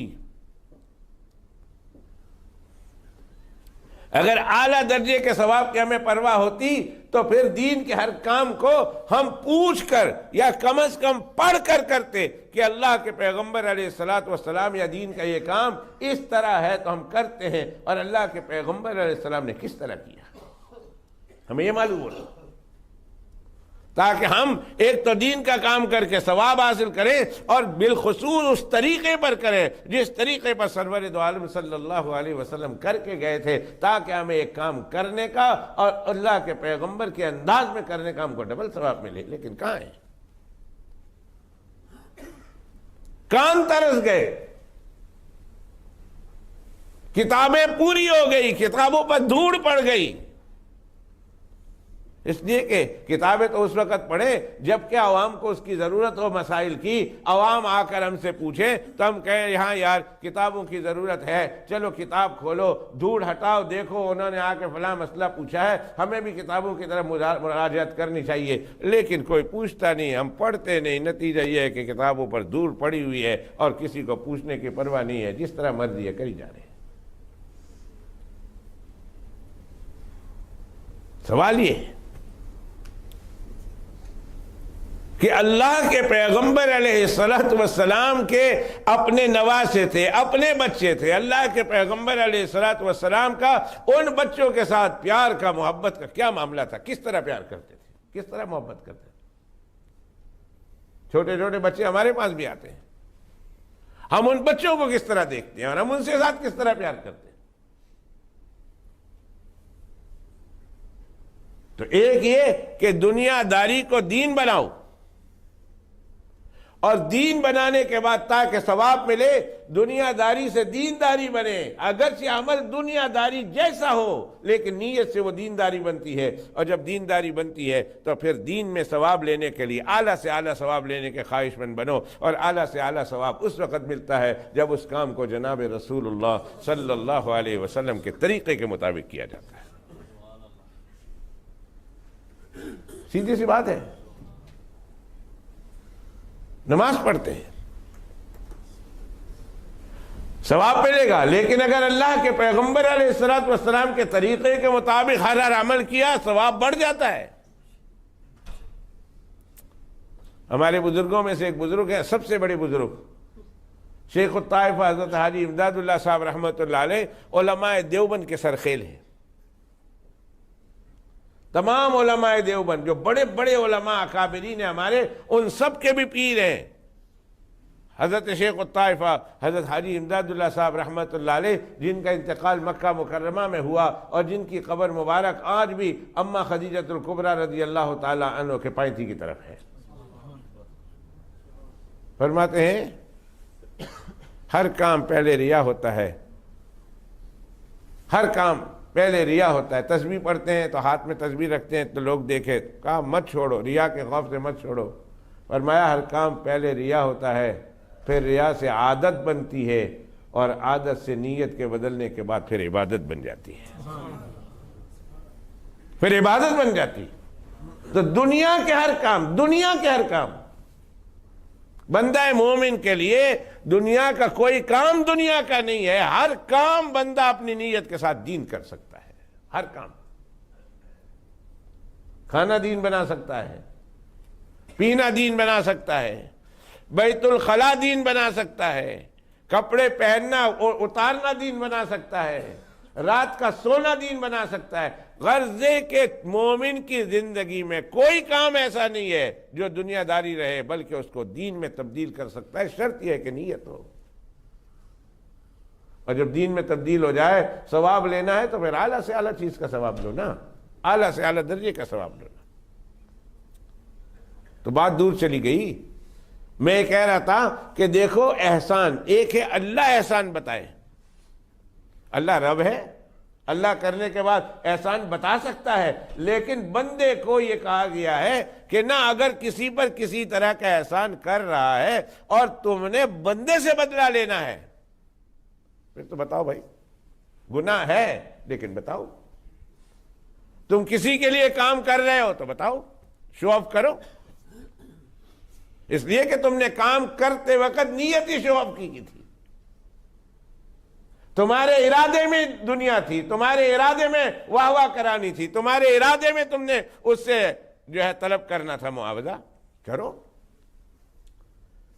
[SPEAKER 1] اگر اعلیٰ درجے کے ثواب کی ہمیں پرواہ ہوتی تو پھر دین کے ہر کام کو ہم پوچھ کر یا کم از کم پڑھ کر کرتے کہ اللہ کے پیغمبر علیہ الصلوۃ والسلام یا دین کا یہ کام اس طرح ہے تو ہم کرتے ہیں، اور اللہ کے پیغمبر علیہ السلام نے کس طرح کیا، ہمیں یہ معلوم ہونا، تاکہ ہم ایک تو دین کا کام کر کے ثواب حاصل کریں، اور بالخصوص اس طریقے پر کریں جس طریقے پر سرور دو عالم صلی اللہ علیہ وسلم کر کے گئے تھے، تاکہ ہمیں ایک کام کرنے کا اور اللہ کے پیغمبر کے انداز میں کرنے کا ہم کو ڈبل ثواب ملے۔ لیکن کہاں ہے؟ کان ترس گئے، کتابیں پوری ہو گئی، کتابوں پر دھوڑ پڑ گئی، اس لیے کہ کتابیں تو اس وقت پڑھیں جب کہ عوام کو اس کی ضرورت ہو مسائل کی، عوام آ کر ہم سے پوچھیں تو ہم کہیں یہاں یار کتابوں کی ضرورت ہے، چلو کتاب کھولو، دھوڑ ہٹاؤ، دیکھو انہوں نے آ کے فلاں مسئلہ پوچھا ہے، ہمیں بھی کتابوں کی طرف مراجعت کرنی چاہیے۔ لیکن کوئی پوچھتا نہیں، ہم پڑھتے نہیں، نتیجہ یہ ہے کہ کتابوں پر دھوڑ پڑی ہوئی ہے اور کسی کو پوچھنے کی پرواہ نہیں ہے، جس طرح مرضی ہے کری جا رہے ہیں۔ سوال یہ ہے کہ اللہ کے پیغمبر علیہ السلام کے اپنے نواسے تھے، اپنے بچے تھے، اللہ کے پیغمبر علیہ السلام کا ان بچوں کے ساتھ پیار کا، محبت کا کیا معاملہ تھا، کس طرح پیار کرتے تھے، کس طرح محبت کرتے تھے۔ چھوٹے چھوٹے بچے ہمارے پاس بھی آتے ہیں، ہم ان بچوں کو کس طرح دیکھتے ہیں اور ہم ان سے ساتھ کس طرح پیار کرتے ہیں۔ تو ایک یہ کہ دنیا داری کو دین بناؤ، اور دین بنانے کے بعد تاکہ ثواب ملے دنیا داری سے دینداری بنے، اگرچہ عمل دنیا داری جیسا ہو لیکن نیت سے وہ دینداری بنتی ہے، اور جب دینداری بنتی ہے تو پھر دین میں ثواب لینے کے لیے اعلیٰ سے اعلیٰ ثواب لینے کے خواہش مند بنو، اور اعلیٰ سے اعلیٰ ثواب اس وقت ملتا ہے جب اس کام کو جناب رسول اللہ صلی اللہ علیہ وسلم کے طریقے کے مطابق کیا جاتا ہے۔ سیدھی سی بات ہے، نماز پڑھتے ہیں ثواب ملے گا، لیکن اگر اللہ کے پیغمبر علیہ السلام کے طریقے کے مطابق ہر عمل کیا ثواب بڑھ جاتا ہے۔ ہمارے بزرگوں میں سے ایک بزرگ ہے، سب سے بڑے بزرگ، شیخ الطائفہ حضرت حاجی امداد اللہ صاحب رحمۃ اللہ علیہ، علماء دیوبند کے سرخیل ہیں۔ تمام علماء دیوبند جو بڑے بڑے علماء اکابرین ہیں ہمارے، ان سب کے بھی پیر ہیں حضرت شیخ الطائفہ حضرت حاجی امداد اللہ صاحب رحمۃ اللہ علیہ، جن کا انتقال مکہ مکرمہ میں ہوا اور جن کی قبر مبارک آج بھی اماں خدیجۃ الکبریٰ رضی اللہ تعالی عنہ کے پائنتی کی طرف ہے۔ فرماتے ہیں ہر کام پہلے ریا ہوتا ہے، ہر کام پہلے ریا ہوتا ہے۔ تسبیح پڑھتے ہیں تو ہاتھ میں تسبیح رکھتے ہیں تو لوگ دیکھے، کہا مت چھوڑو، ریا کے خوف سے مت چھوڑو۔ فرمایا ہر کام پہلے ریا ہوتا ہے، پھر ریا سے عادت بنتی ہے، اور عادت سے نیت کے بدلنے کے بعد پھر عبادت بن جاتی ہے، پھر عبادت بن جاتی ہے۔ تو دنیا کے ہر کام بندہ مومن کے لیے دنیا کا کوئی کام دنیا کا نہیں ہے، ہر کام بندہ اپنی نیت کے ساتھ دین کر سکتا ہے۔ ہر کام، کھانا دین بنا سکتا ہے، پینا دین بنا سکتا ہے، بیت الخلا دین بنا سکتا ہے، کپڑے پہننا اور اتارنا دین بنا سکتا ہے، رات کا سونا دین بنا سکتا ہے۔ غرض ہے کہ مومن کی زندگی میں کوئی کام ایسا نہیں ہے جو دنیا داری رہے، بلکہ اس کو دین میں تبدیل کر سکتا ہے، شرط یہ ہے کہ نیت ہو۔ اور جب دین میں تبدیل ہو جائے، ثواب لینا ہے تو پھر اعلیٰ سے اعلیٰ چیز کا ثواب لو نا، اعلیٰ سے اعلیٰ درجے کا ثواب لو نا۔ تو بات دور چلی گئی، میں کہہ رہا تھا کہ دیکھو احسان ایک ہے، اللہ احسان بتائے، اللہ رب ہے، اللہ کرنے کے بعد احسان بتا سکتا ہے، لیکن بندے کو یہ کہا گیا ہے کہ نہ اگر کسی پر کسی طرح کا احسان کر رہا ہے اور تم نے بندے سے بدلہ لینا ہے، پھر تو بتاؤ بھائی، گناہ ہے لیکن بتاؤ۔ تم کسی کے لیے کام کر رہے ہو تو بتاؤ، شو آف کرو، اس لیے کہ تم نے کام کرتے وقت نیت ہی شو آف کی تھی۔ تمہارے ارادے میں دنیا تھی، تمہارے ارادے میں واہ واہ کرانی تھی، تمہارے ارادے میں تم نے اس سے جو ہے طلب کرنا تھا معاوضہ، کرو۔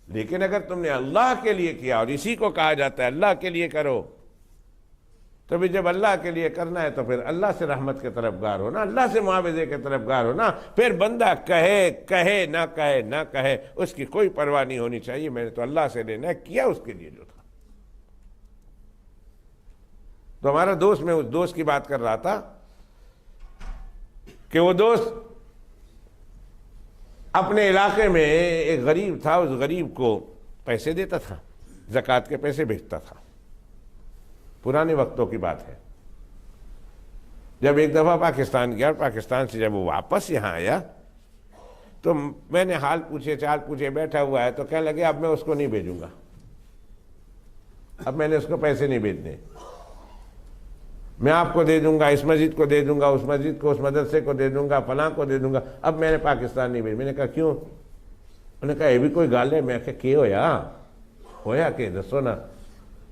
[SPEAKER 1] لیکن اگر تم نے اللہ کے لیے کیا، اور اسی کو کہا جاتا ہے اللہ کے لیے کرو، تو بھی جب اللہ کے لیے کرنا ہے تو پھر اللہ سے رحمت کے طلبگار ہونا، اللہ سے معاوضے کے طلبگار ہونا۔ پھر بندہ کہے نہ کہے اس کی کوئی پرواہ نہیں ہونی چاہیے، میں نے تو اللہ سے لینا ہے، کیا اس کے لیے جو تھا۔ تو ہمارا دوست، میں اس دوست کی بات کر رہا تھا کہ وہ دوست اپنے علاقے میں ایک غریب تھا، اس غریب کو پیسے دیتا تھا، زکوٰۃ کے پیسے بھیجتا تھا، پرانے وقتوں کی بات ہے۔ جب ایک دفعہ پاکستان گیا اور پاکستان سے جب وہ واپس یہاں آیا تو میں نے حال پوچھے چال پوچھے، بیٹھا ہوا ہے تو کہنے لگے اب میں اس کو نہیں بھیجوں گا، اب میں نے اس کو پیسے نہیں بھیجنے، میں آپ کو دے دوں گا، اس مسجد کو دے دوں گا، اس مسجد کو، اس مدرسے کو دے دوں گا، فلاں کو دے دوں گا، اب میں نے پاکستان نہیں بھیج۔ میں نے کہا کیوں؟ انہوں نے کہا یہ بھی کوئی گال ہے۔ میں کہا کی ہویا کہ دسو نا۔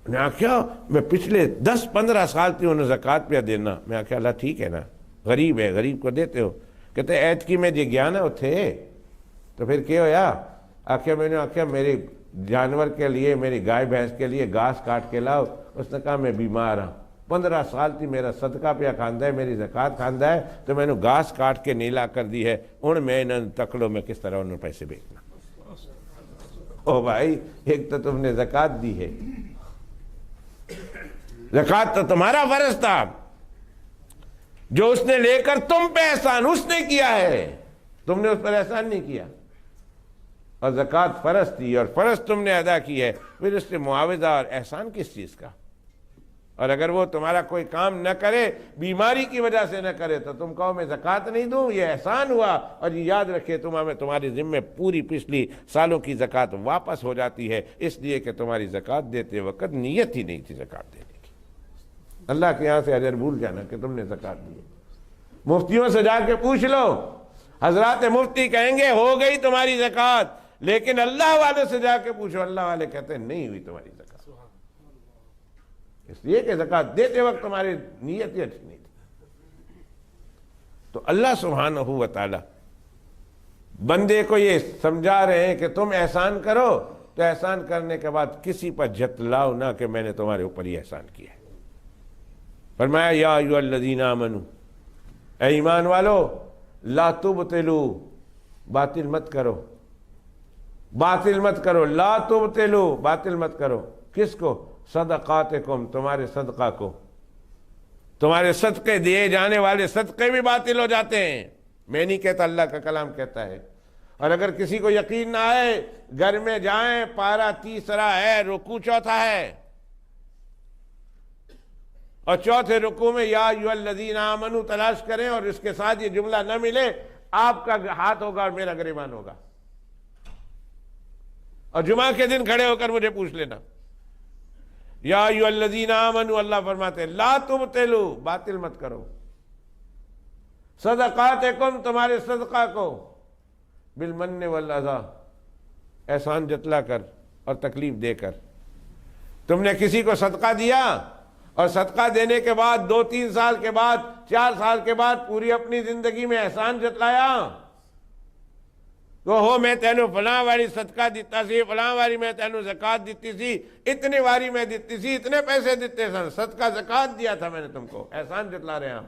[SPEAKER 1] میں کیا میں پچھلے 10-15 سال تھی انہوں زکوٰۃ پہ دینا۔ میں کہا اللہ ٹھیک ہے نا، غریب ہے، غریب کو دیتے ہو۔ کہتے ایت کی میں جی گیا نا اتھے، تو پھر کیا ہویا؟ آخیا میں نے آخیا میرے جانور کے لیے، میری گائے بھینس کے لیے گھاس کاٹ کے لاؤ۔ اس نے کہا میں بیمار ہوں، 15 سال تھی میرا صدقہ پہ کھاندہ ہے، میری زکوٰۃ کھاندہ ہے، تو میں نے گھاس کاٹ کے نیلا کر دی ہے، ان میں انہوں تکڑوں میں کس طرح انہوں پیسے بھیجنا۔ او بھائی، ایک تو تم نے زکوٰۃ دی ہے، زکوٰۃ تو تمہارا فرض تھا، جو اس نے لے کر تم پہ احسان اس نے کیا ہے، تم نے اس پر احسان نہیں کیا، اور زکوٰۃ فرض تھی اور فرض تم نے ادا کی ہے، پھر اس سے معاوضہ اور احسان کس چیز کا؟ اور اگر وہ تمہارا کوئی کام نہ کرے، بیماری کی وجہ سے نہ کرے، تو تم کہو میں زکوٰۃ نہیں دوں، یہ احسان ہوا۔ اور یہ یاد رکھے تمہارے ذمے پوری پچھلی سالوں کی زکوٰۃ واپس ہو جاتی ہے، اس لیے کہ تمہاری زکوٰۃ دیتے وقت نیت ہی نہیں تھی زکوٰۃ دینے کی۔ اللہ کے یہاں سے اجر بھول جانا کہ تم نے زکوٰۃ دی۔ مفتیوں سے جا کے پوچھ لو، حضرات مفتی کہیں گے ہو گئی تمہاری زکوٰۃ، لیکن اللہ والے سے جا کے پوچھو، اللہ والے کہتے ہیں نہیں ہوئی تمہاری زکوٰۃ، اس لیے کہ زکوٰۃ دیتے وقت تمہاری نیت ہی اچھی نہیں تھی۔ تو اللہ سبحانہ و تعالی بندے کو یہ سمجھا رہے ہیں کہ تم احسان کرو، تو احسان کرنے کے بعد کسی پر جتلاؤ نہ کہ میں نے تمہارے اوپر یہ احسان کیا ہے۔ فرمایا یا ایھا الذین آمنوا، اے ایمان والو، لا تبطلوا، باطل مت کرو، باطل مت کرو، لا تبطلوا، باطل مت کرو، کس کو؟ صدقاتکم، تمہارے صدقہ کو، تمہارے صدقے دیے جانے والے صدقے بھی باطل ہو جاتے ہیں۔ میں نہیں کہتا، اللہ کا کلام کہتا ہے۔ اور اگر کسی کو یقین نہ آئے، گھر میں جائیں، پارہ تیسرا ہے، رکوع چوتھا ہے، اور چوتھے رکوع میں یا ایھا الذین آمنوا تلاش کریں اور اس کے ساتھ یہ جملہ نہ ملے، آپ کا ہاتھ ہوگا اور میرا گریبان ہوگا، اور جمعہ کے دن کھڑے ہو کر مجھے پوچھ لینا۔ یا ایھا الذین آمنوا، اللہ فرماتے ہیں لا تبطلوا، باطل مت کرو، صدقاتکم، تمہارے صدقہ کو، بالمن والاذی، احسان جتلا کر اور تکلیف دے کر۔ تم نے کسی کو صدقہ دیا اور صدقہ دینے کے بعد 2-3 سال کے بعد، 4 سال کے بعد پوری اپنی زندگی میں احسان جتلایا، تو میں تینوں فلاں واری صدقہ دیتا سی، فلاں واری میں تینوں زکوٰۃ دیتی سی، اتنی واری میں دیتی سی، اتنے پیسے دیتے سن، صدقہ زکوٰۃ دیا تھا میں نے تم کو، احسان جتلا رہے ہیں آپ۔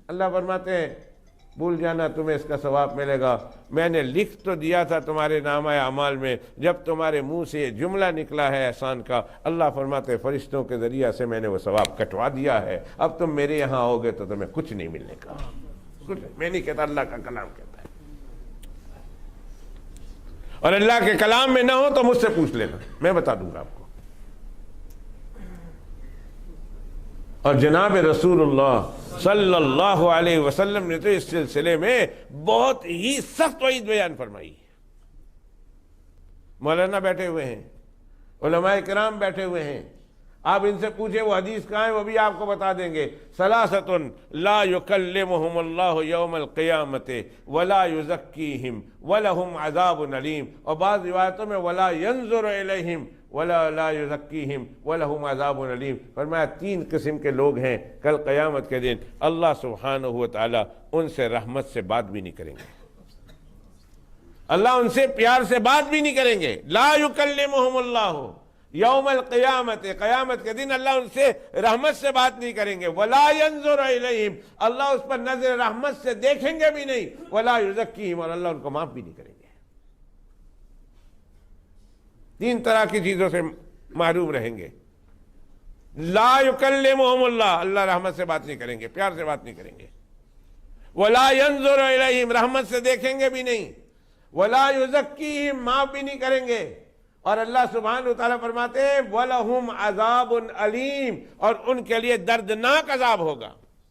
[SPEAKER 1] اللہ فرماتے ہیں بھول جانا، تمہیں اس کا ثواب ملے گا، میں نے لکھ تو دیا تھا تمہارے نامہ اعمال میں، جب تمہارے منہ سے یہ جملہ نکلا ہے احسان کا، اللہ فرماتے ہیں فرشتوں کے ذریعہ سے میں نے وہ ثواب کٹوا دیا ہے، اب تم میرے یہاں ہوگے تو تمہیں کچھ نہیں ملنے کا، کچھ۔ میں نہیں کہتا، اللہ کا کلام کہتا ہے، اور اللہ کے کلام میں نہ ہو تو مجھ سے پوچھ لینا، میں بتا دوں گا آپ کو۔ اور جناب رسول اللہ صلی اللہ علیہ وسلم نے تو اس سلسلے میں بہت ہی سخت وعید بیان فرمائی۔ مولانا بیٹھے ہوئے ہیں، علماء کرام بیٹھے ہوئے ہیں، آپ ان سے پوچھیں وہ حدیث کہاں ہے، وہ بھی آپ کو بتا دیں گے۔ ثلاثۃ لا یکلمہم اللہ یوم القیامۃ ولا یزکیہم ولہم عذاب علیم، اور بعض روایتوں میں ولا ینظر الیہم ولا لا یزکیہم ولہم عذاب علیم۔ فرمایا 3 قسم کے لوگ ہیں کل قیامت کے دن اللہ سبحانہ و تعالی ان سے رحمت سے بات بھی نہیں کریں گے، اللہ ان سے پیار سے بات بھی نہیں کریں گے۔ لا یکلمہم اللہ یوم القیامت، قیامت کے دن اللہ ان سے رحمت سے بات نہیں کریں گے۔ ولا ینظر الیہم، اللہ اس پر نظر رحمت سے دیکھیں گے بھی نہیں۔ ولا یزکیہم، اور اللہ ان کو معاف بھی نہیں کریں گے۔ 3 طرح کی چیزوں سے محروم رہیں گے۔ لا یکلمہم اللہ، اللہ رحمت سے بات نہیں کریں گے، پیار سے بات نہیں کریں گے۔ ولا ینظر الیہم، رحمت سے دیکھیں گے بھی نہیں۔ ولا یزکیہم، معاف بھی نہیں کریں گے۔ اور اللہ سبحانہ وتعالی فرماتے ہیں وَلَهُمْ عَذَابٌ عَلِيمٌ، اور ان کے لیے دردناک عذاب ہوگا۔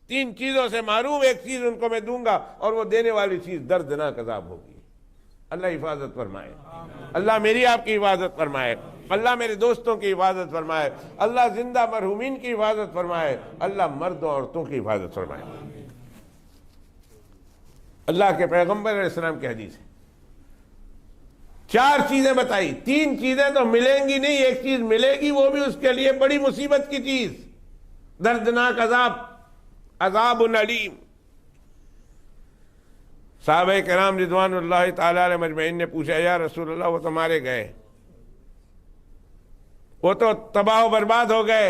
[SPEAKER 1] 3 چیزوں سے محروم، ایک چیز ان کو میں دوں گا اور وہ دینے والی چیز دردناک عذاب ہوگی۔ اللہ حفاظت فرمائے، اللہ میری آپ کی حفاظت فرمائے، اللہ میرے دوستوں کی حفاظت فرمائے، اللہ زندہ مرحومین کی حفاظت فرمائے، اللہ مرد و عورتوں کی حفاظت فرمائے۔ اللہ کے پیغمبر علیہ السلام کی حدیث ہے، 4 چیزیں بتائی، 3 چیزیں تو ملیں گی نہیں، ایک چیز ملے گی، وہ بھی اس کے لیے بڑی مصیبت کی چیز، دردناک عذاب، عذاب علیم۔ صحابہ کرام رضوان اللہ تعالی علیہ مجمعین نے پوچھا یا رسول اللہ وہ تو مارے گئے، وہ تو تباہ و برباد ہو گئے۔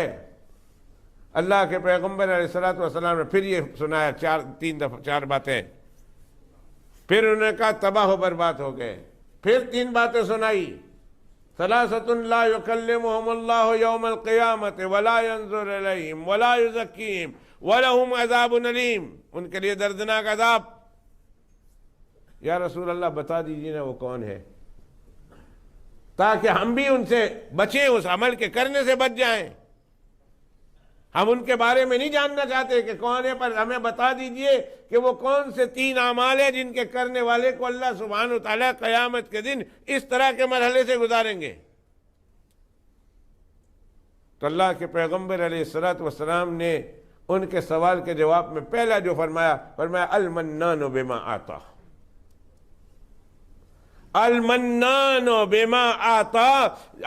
[SPEAKER 1] اللہ کے پیغمبر علیہ السلام نے پھر یہ سنایا 4 باتیں، پھر انہوں نے کہا تباہ و برباد ہو گئے، پھر 3 باتیں سنائی، ثلاثۃ لا یکلمہم اللہ یوم القیامت ولا ینظر الیہم ولا یزکیہم ولہم عذاب علیم، ان کے لیے دردناک عذاب۔ یا رسول اللہ بتا دیجیے نا وہ کون ہے، تاکہ ہم بھی ان سے بچیں، اس عمل کے کرنے سے بچ جائیں۔ ہم ان کے بارے میں نہیں جاننا چاہتے کہ کون ہے، پر ہمیں بتا دیجئے کہ وہ کون سے 3 اعمال ہیں جن کے کرنے والے کو اللہ سبحانہ وتعالی قیامت کے دن اس طرح کے مرحلے سے گزاریں گے۔ تو اللہ کے پیغمبر علیہ السلام نے ان کے سوال کے جواب میں پہلا جو فرمایا المنان بما آتا، المنان بما آتا،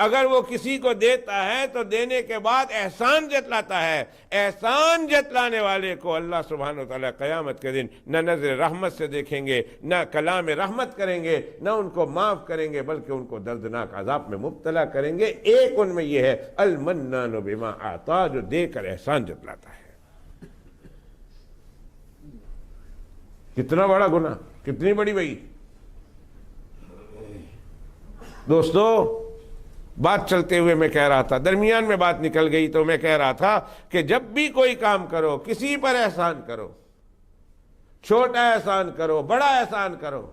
[SPEAKER 1] اگر وہ کسی کو دیتا ہے تو دینے کے بعد احسان جتلاتا ہے، احسان جتلانے والے کو اللہ سبحانہ وتعالی قیامت کے دن نہ نظر رحمت سے دیکھیں گے، نہ کلام رحمت کریں گے، نہ ان کو معاف کریں گے، بلکہ ان کو دردناک عذاب میں مبتلا کریں گے۔ ایک ان میں یہ ہے المنان بما آتا، جو دے کر احسان جتلاتا ہے۔ کتنا بڑا گناہ، کتنی بڑی وعید۔ دوستو بات چلتے ہوئے میں کہہ رہا تھا، درمیان میں بات نکل گئی تو میں کہہ رہا تھا کہ جب بھی کوئی کام کرو، کسی پر احسان کرو، چھوٹا احسان کرو، بڑا احسان کرو،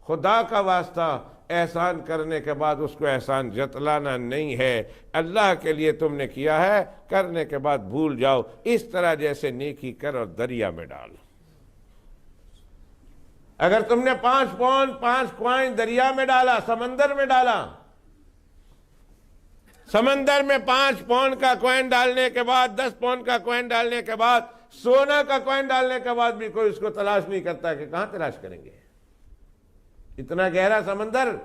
[SPEAKER 1] خدا کا واسطہ احسان کرنے کے بعد اس کو احسان جتلانا نہیں ہے۔ اللہ کے لیے تم نے کیا ہے، کرنے کے بعد بھول جاؤ، اس طرح جیسے نیکی کر اور دریا میں ڈال۔ اگر تم نے 5 پاؤنڈ 5 کوائن دریا میں ڈالا، سمندر میں ڈالا، سمندر میں 5 پاؤنڈ کا کوائن ڈالنے کے بعد، 10 پاؤنڈ کا کوائن ڈالنے کے بعد، سونا کا کوائن ڈالنے کے بعد بھی کوئی اس کو تلاش نہیں کرتا کہ کہاں تلاش کریں گے؟ اتنا گہرا سمندر،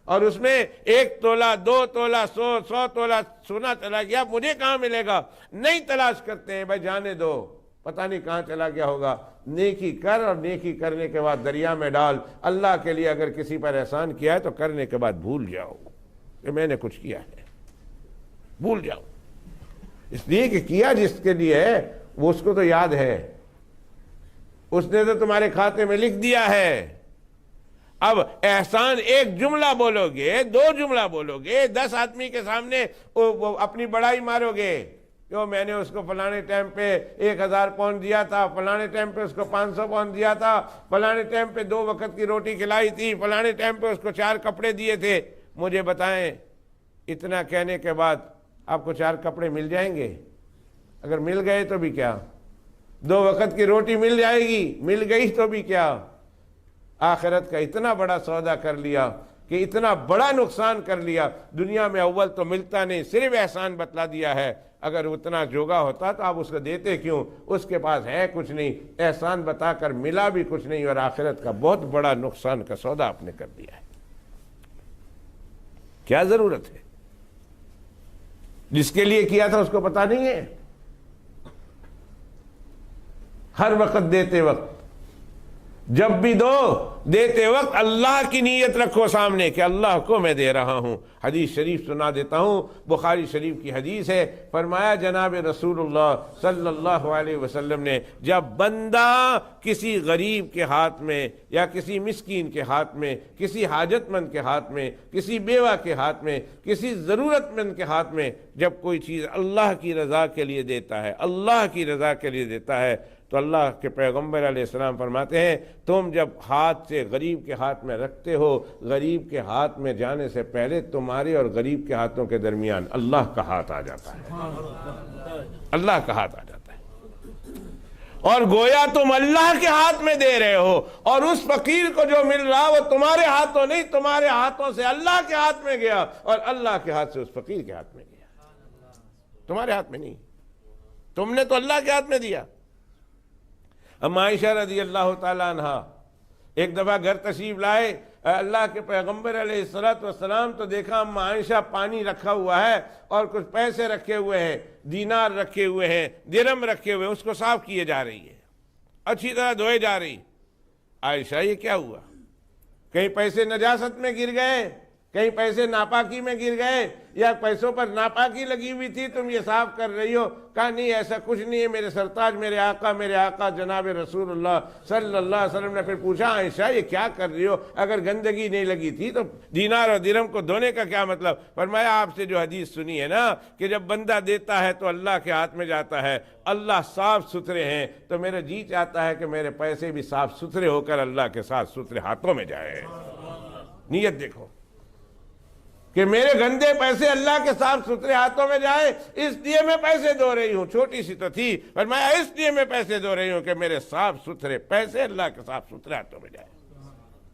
[SPEAKER 1] اور اس میں 1 تولہ 2 تولہ 100 تولہ سونا چلا گیا، مجھے کہاں ملے گا؟ نہیں تلاش کرتے ہیں، بھائی جانے دو، پتہ نہیں کہاں چلا گیا ہوگا۔ نیکی کر، اور نیکی کرنے کے بعد دریا میں ڈال۔ اللہ کے لیے اگر کسی پر احسان کیا ہے تو کرنے کے بعد بھول جاؤ کہ میں نے کچھ کیا ہے، بھول جاؤ، اس لیے کہ کیا جس کے لیے ہے وہ اس کو تو یاد ہے، اس نے تو تمہارے کھاتے میں لکھ دیا ہے۔ اب احسان 1 جملہ بولو گے، 2 جملہ بولو گے، 10 آدمی کے سامنے اپنی بڑائی مارو گے، میں نے اس کو فلانے ٹائم پہ 1000 پاؤنڈ دیا تھا، فلانے ٹائم پہ اس کو 500 پاؤنڈ دیا تھا، فلانے ٹائم پہ 2 وقت کی روٹی کھلائی تھی، فلانے ٹائم پہ اس کو 4 کپڑے دیے تھے۔ مجھے بتائیں، اتنا کہنے کے بعد آپ کو 4 کپڑے مل جائیں گے؟ اگر مل گئے تو بھی کیا، 2 وقت کی روٹی مل جائے گی، مل گئی تو بھی کیا؟ آخرت کا اتنا بڑا سودا کر لیا کہ اتنا بڑا نقصان کر لیا۔ دنیا میں اول تو ملتا نہیں، صرف احسان بتلا دیا ہے۔ اگر اتنا جوگا ہوتا تو آپ اس کو دیتے کیوں؟ اس کے پاس ہے کچھ نہیں، احسان بتا کر ملا بھی کچھ نہیں، اور آخرت کا بہت بڑا نقصان کا سودا آپ نے کر دیا ہے۔ کیا ضرورت ہے؟ جس کے لیے کیا تھا اس کو پتا نہیں ہے؟ ہر وقت دیتے وقت، جب بھی دو دیتے وقت اللہ کی نیت رکھو سامنے کہ اللہ کو میں دے رہا ہوں۔ حدیث شریف سنا دیتا ہوں، بخاری شریف کی حدیث ہے، فرمایا جناب رسول اللہ صلی اللہ علیہ وسلم نے، جب بندہ کسی غریب کے ہاتھ میں یا کسی مسکین کے ہاتھ میں، کسی حاجت مند کے ہاتھ میں، کسی بیوہ کے ہاتھ میں، کسی ضرورت مند کے ہاتھ میں جب کوئی چیز اللہ کی رضا کے لیے دیتا ہے، اللہ کی رضا کے لیے دیتا ہے، تو اللہ کے پیغمبر علیہ السلام فرماتے ہیں تم جب ہاتھ سے غریب کے ہاتھ میں رکھتے ہو، غریب کے ہاتھ میں جانے سے پہلے تمہارے اور غریب کے ہاتھوں کے درمیان اللہ کا ہاتھ آ جاتا ہے، اللہ کا ہاتھ آ جاتا ہے، اور گویا تم اللہ کے ہاتھ میں دے رہے ہو، اور اس فقیر کو جو مل رہا وہ تمہارے ہاتھوں نہیں، تمہارے ہاتھوں سے اللہ کے ہاتھ میں گیا، اور اللہ کے ہاتھ سے اس فقیر کے ہاتھ میں گیا، تمہارے ہاتھ میں نہیں، تم نے تو اللہ کے ہاتھ میں دیا۔ اما عائشہ رضی اللہ تعالیٰ عنہ ایک دفعہ گھر تشریف لائے، اللہ کے پیغمبر علیہ السلام تو دیکھا اما عائشہ پانی رکھا ہوا ہے اور کچھ پیسے رکھے ہوئے ہیں، دینار رکھے ہوئے ہیں، درہم رکھے ہوئے ہیں، اس کو صاف کیے جا رہی ہے، اچھی طرح دھوئے جا رہی۔ عائشہ یہ کیا ہوا؟ کہیں پیسے نجاست میں گر گئے، کہیں پیسے ناپاکی میں گر گئے، یا پیسوں پر ناپاکی لگی ہوئی تھی تم یہ صاف کر رہی ہو؟ کہا نہیں ایسا کچھ نہیں ہے میرے سرتاج، میرے آقا جناب رسول اللہ صلی اللہ علیہ وسلم نے پھر پوچھا عائشہ یہ کیا کر رہی ہو؟ اگر گندگی نہیں لگی تھی تو دینار اور درہم کو دھونے کا کیا مطلب؟ فرمایا آپ سے جو حدیث سنی ہے نا کہ جب بندہ دیتا ہے تو اللہ کے ہاتھ میں جاتا ہے، اللہ صاف ستھرے ہیں، تو میرا جی چاہتا ہے کہ میرے پیسے بھی صاف ستھرے ہو کر اللہ کے ساتھ ستھرے ہاتھوں میں جائے۔ نیت دیکھو کہ میرے گندے پیسے اللہ کے صاف ستھرے ہاتھوں میں جائے، اس لیے میں پیسے دو رہی ہوں، چھوٹی سی تو تھی، فرمایا اس لیے میں پیسے دو رہی ہوں کہ میرے صاف ستھرے پیسے اللہ کے صاف ستھرے ہاتھوں میں جائے۔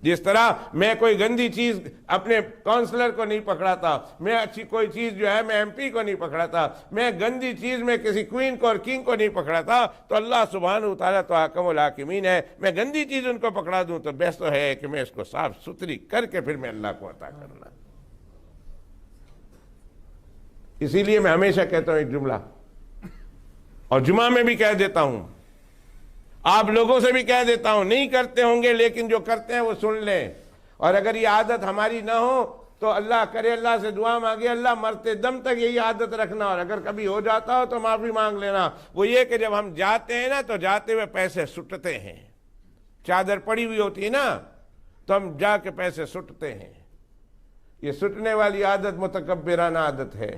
[SPEAKER 1] جس طرح میں کوئی گندی چیز اپنے کونسلر کو نہیں پکڑاتا، میں اچھی کوئی چیز جو ہے میں ایم پی کو نہیں پکڑاتا، میں گندی چیز میں کسی کوئین کو اور کنگ کو نہیں پکڑاتا، تو اللہ سبحانہ وتعالیٰ تو حاکم الحاکمین ہے، میں گندی چیز ان کو پکڑا دوں تو بہتر تو ہے کہ میں اس کو صاف ستھری کر کے پھر میں اللہ کو عطا کرنا۔ اسی لیے میں ہمیشہ کہتا ہوں ایک جملہ، اور جمعہ میں بھی کہہ دیتا ہوں، آپ لوگوں سے بھی کہہ دیتا ہوں، نہیں کرتے ہوں گے لیکن جو کرتے ہیں وہ سن لیں، اور اگر یہ عادت ہماری نہ ہو تو اللہ کرے، اللہ سے دعا مانگے اللہ مرتے دم تک یہی عادت رکھنا، اور اگر کبھی ہو جاتا ہو تو معافی مانگ لینا۔ وہ یہ کہ جب ہم جاتے ہیں نا تو جاتے ہوئے پیسے سٹتے ہیں، چادر پڑی ہوئی ہوتی ہے نا تو ہم جا کے پیسے سٹتے ہیں۔ یہ سٹنے والی عادت متکبرانہ عادت ہے،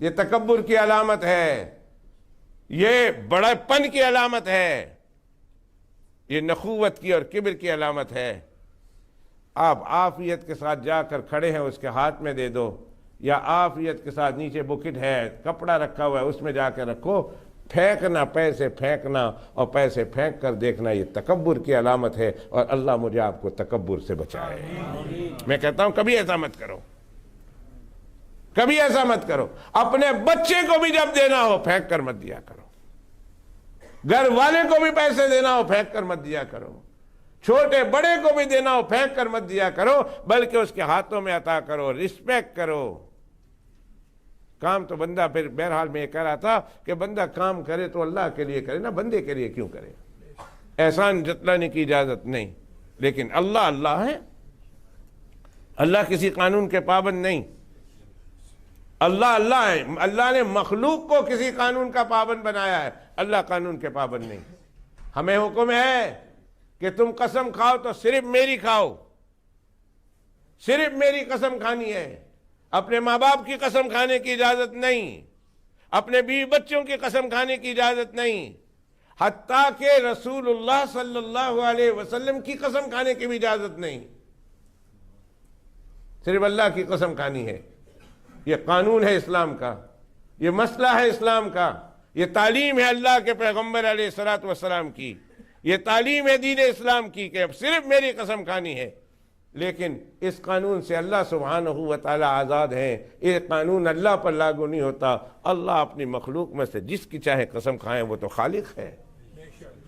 [SPEAKER 1] یہ تکبر کی علامت ہے، یہ بڑے پن کی علامت ہے، یہ نخوت کی اور کبر کی علامت ہے۔ آپ عافیت کے ساتھ جا کر کھڑے ہیں اس کے ہاتھ میں دے دو، یا عافیت کے ساتھ نیچے بکٹ ہے کپڑا رکھا ہوا ہے اس میں جا کے رکھو، پھینکنا، پیسے پھینکنا اور پیسے پھینک کر دیکھنا یہ تکبر کی علامت ہے، اور اللہ مجھے آپ کو تکبر سے بچائے۔ میں کہتا ہوں کبھی ایسا مت کرو، کبھی ایسا مت کرو۔ اپنے بچے کو بھی جب دینا ہو پھینک کر مت دیا کرو، گھر والے کو بھی پیسے دینا ہو پھینک کر مت دیا کرو، چھوٹے بڑے کو بھی دینا ہو پھینک کر مت دیا کرو، بلکہ اس کے ہاتھوں میں عطا کرو، رسپیکٹ کرو۔ کام تو بندہ پھر بہرحال میں یہ کہہ رہا تھا کہ بندہ کام کرے تو اللہ کے لیے کرے نا، بندے کے لیے کیوں کرے؟ احسان جتلانے کی اجازت نہیں، لیکن اللہ اللہ ہے، اللہ کسی قانون کے پابند نہیں، اللہ اللہ ہے۔ اللہ نے مخلوق کو کسی قانون کا پابند بنایا ہے، اللہ قانون کے پابند نہیں۔ ہمیں حکم ہے کہ تم قسم کھاؤ تو صرف میری کھاؤ، صرف میری قسم کھانی ہے، اپنے ماں باپ کی قسم کھانے کی اجازت نہیں، اپنے بیوی بچوں کی قسم کھانے کی اجازت نہیں، حتیٰ کہ رسول اللہ صلی اللہ علیہ وسلم کی قسم کھانے کی بھی اجازت نہیں، صرف اللہ کی قسم کھانی ہے۔ یہ قانون ہے اسلام کا، یہ مسئلہ ہے اسلام کا، یہ تعلیم ہے اللہ کے پیغمبر علیہ السلام کی، یہ تعلیم ہے دین اسلام کی کہ اب صرف میری قسم کھانی ہے۔ لیکن اس قانون سے اللہ سبحانہ و تعالی آزاد ہیں، یہ قانون اللہ پر لاگو نہیں ہوتا۔ اللہ اپنی مخلوق میں سے جس کی چاہے قسم کھائیں، وہ تو خالق ہے،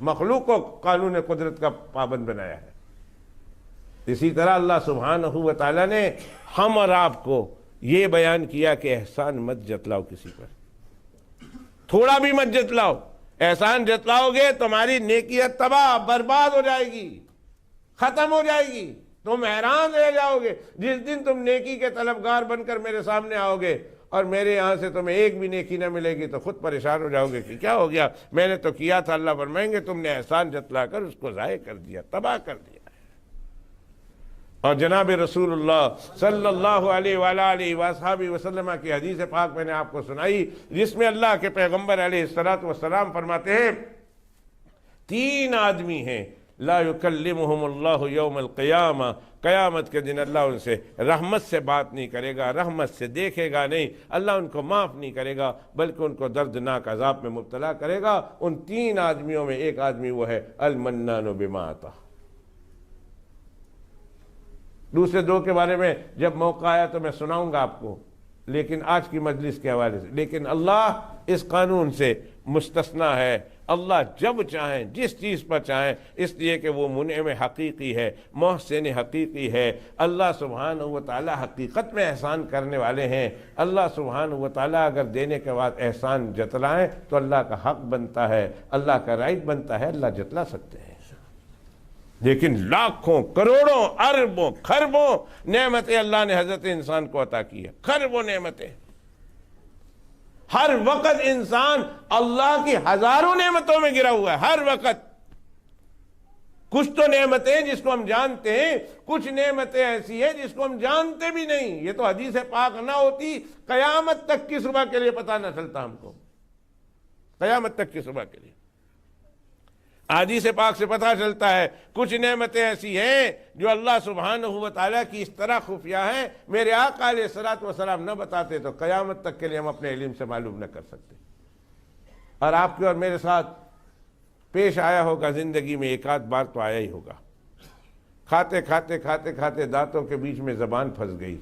[SPEAKER 1] مخلوق کو قانون قدرت کا پابند بنایا ہے۔ اسی طرح اللہ سبحانہ و تعالی نے ہم اور آپ کو یہ بیان کیا کہ احسان مت جتلاؤ کسی پر، تھوڑا بھی مت جتلاؤ. احسان جتلاؤ گے تمہاری نیکیت تباہ برباد ہو جائے گی، ختم ہو جائے گی. تم حیران رہ جاؤ گے جس دن تم نیکی کے طلبگار بن کر میرے سامنے آؤ گے اور میرے یہاں سے تمہیں ایک بھی نیکی نہ ملے گی تو خود پریشان ہو جاؤ گے کہ کیا ہو گیا، میں نے تو کیا تھا. اللہ فرمائیں گے تم نے احسان جتلا کر اس کو ضائع کر دیا، تباہ کر دیا. اور جناب رسول اللہ صلی اللہ علیہ وآلہ وصحبہ وسلم کی حدیث پاک میں نے آپ کو سنائی، جس میں اللہ کے پیغمبر علیہ السلام فرماتے ہیں 3 آدمی ہیں لا یکلمہم اللہ یوم القیامہ، قیامت کے دن اللہ ان سے رحمت سے بات نہیں کرے گا، رحمت سے دیکھے گا نہیں، اللہ ان کو معاف نہیں کرے گا بلکہ ان کو دردناک عذاب میں مبتلا کرے گا. ان 3 آدمیوں میں ایک آدمی وہ ہے المنان بما عطا. دوسرے 2 کے بارے میں جب موقع آیا تو میں سناؤں گا آپ کو، لیکن آج کی مجلس کے حوالے سے. لیکن اللہ اس قانون سے مستثنا ہے. اللہ جب چاہیں جس چیز پر چاہیں، اس لیے کہ وہ منعم حقیقی ہے، محسن حقیقی ہے. اللہ سبحانہ و تعالی حقیقت میں احسان کرنے والے ہیں. اللہ سبحانہ و تعالی اگر دینے کے بعد احسان جتلائیں تو اللہ کا حق بنتا ہے، اللہ کا رائٹ بنتا ہے، اللہ جتلا سکتے ہیں. لیکن لاکھوں کروڑوں اربوں خربوں نعمتیں اللہ نے حضرت انسان کو عطا کی ہے، خربوں نعمتیں. ہر وقت انسان اللہ کی ہزاروں نعمتوں میں گرا ہوا ہے، ہر وقت. کچھ تو نعمتیں جس کو ہم جانتے ہیں، کچھ نعمتیں ایسی ہیں جس کو ہم جانتے بھی نہیں. یہ تو حدیث پاک نہ ہوتی قیامت تک کی صبح کے لیے پتہ نہ چلتا ہم کو، قیامت تک کی صبح کے لیے. حدیث پاک سے پتہ چلتا ہے کچھ نعمتیں ایسی ہیں جو اللہ سبحانہ و تعالیٰ کی اس طرح خفیہ ہیں، میرے آقا علیہ الصلوۃ والسلام نہ بتاتے تو قیامت تک کے لیے ہم اپنے علم سے معلوم نہ کر سکتے. اور آپ کے اور میرے ساتھ پیش آیا ہوگا زندگی میں، ایک آدھ بار تو آیا ہی ہوگا. کھاتے کھاتے کھاتے کھاتے دانتوں کے بیچ میں زبان پھنس گئی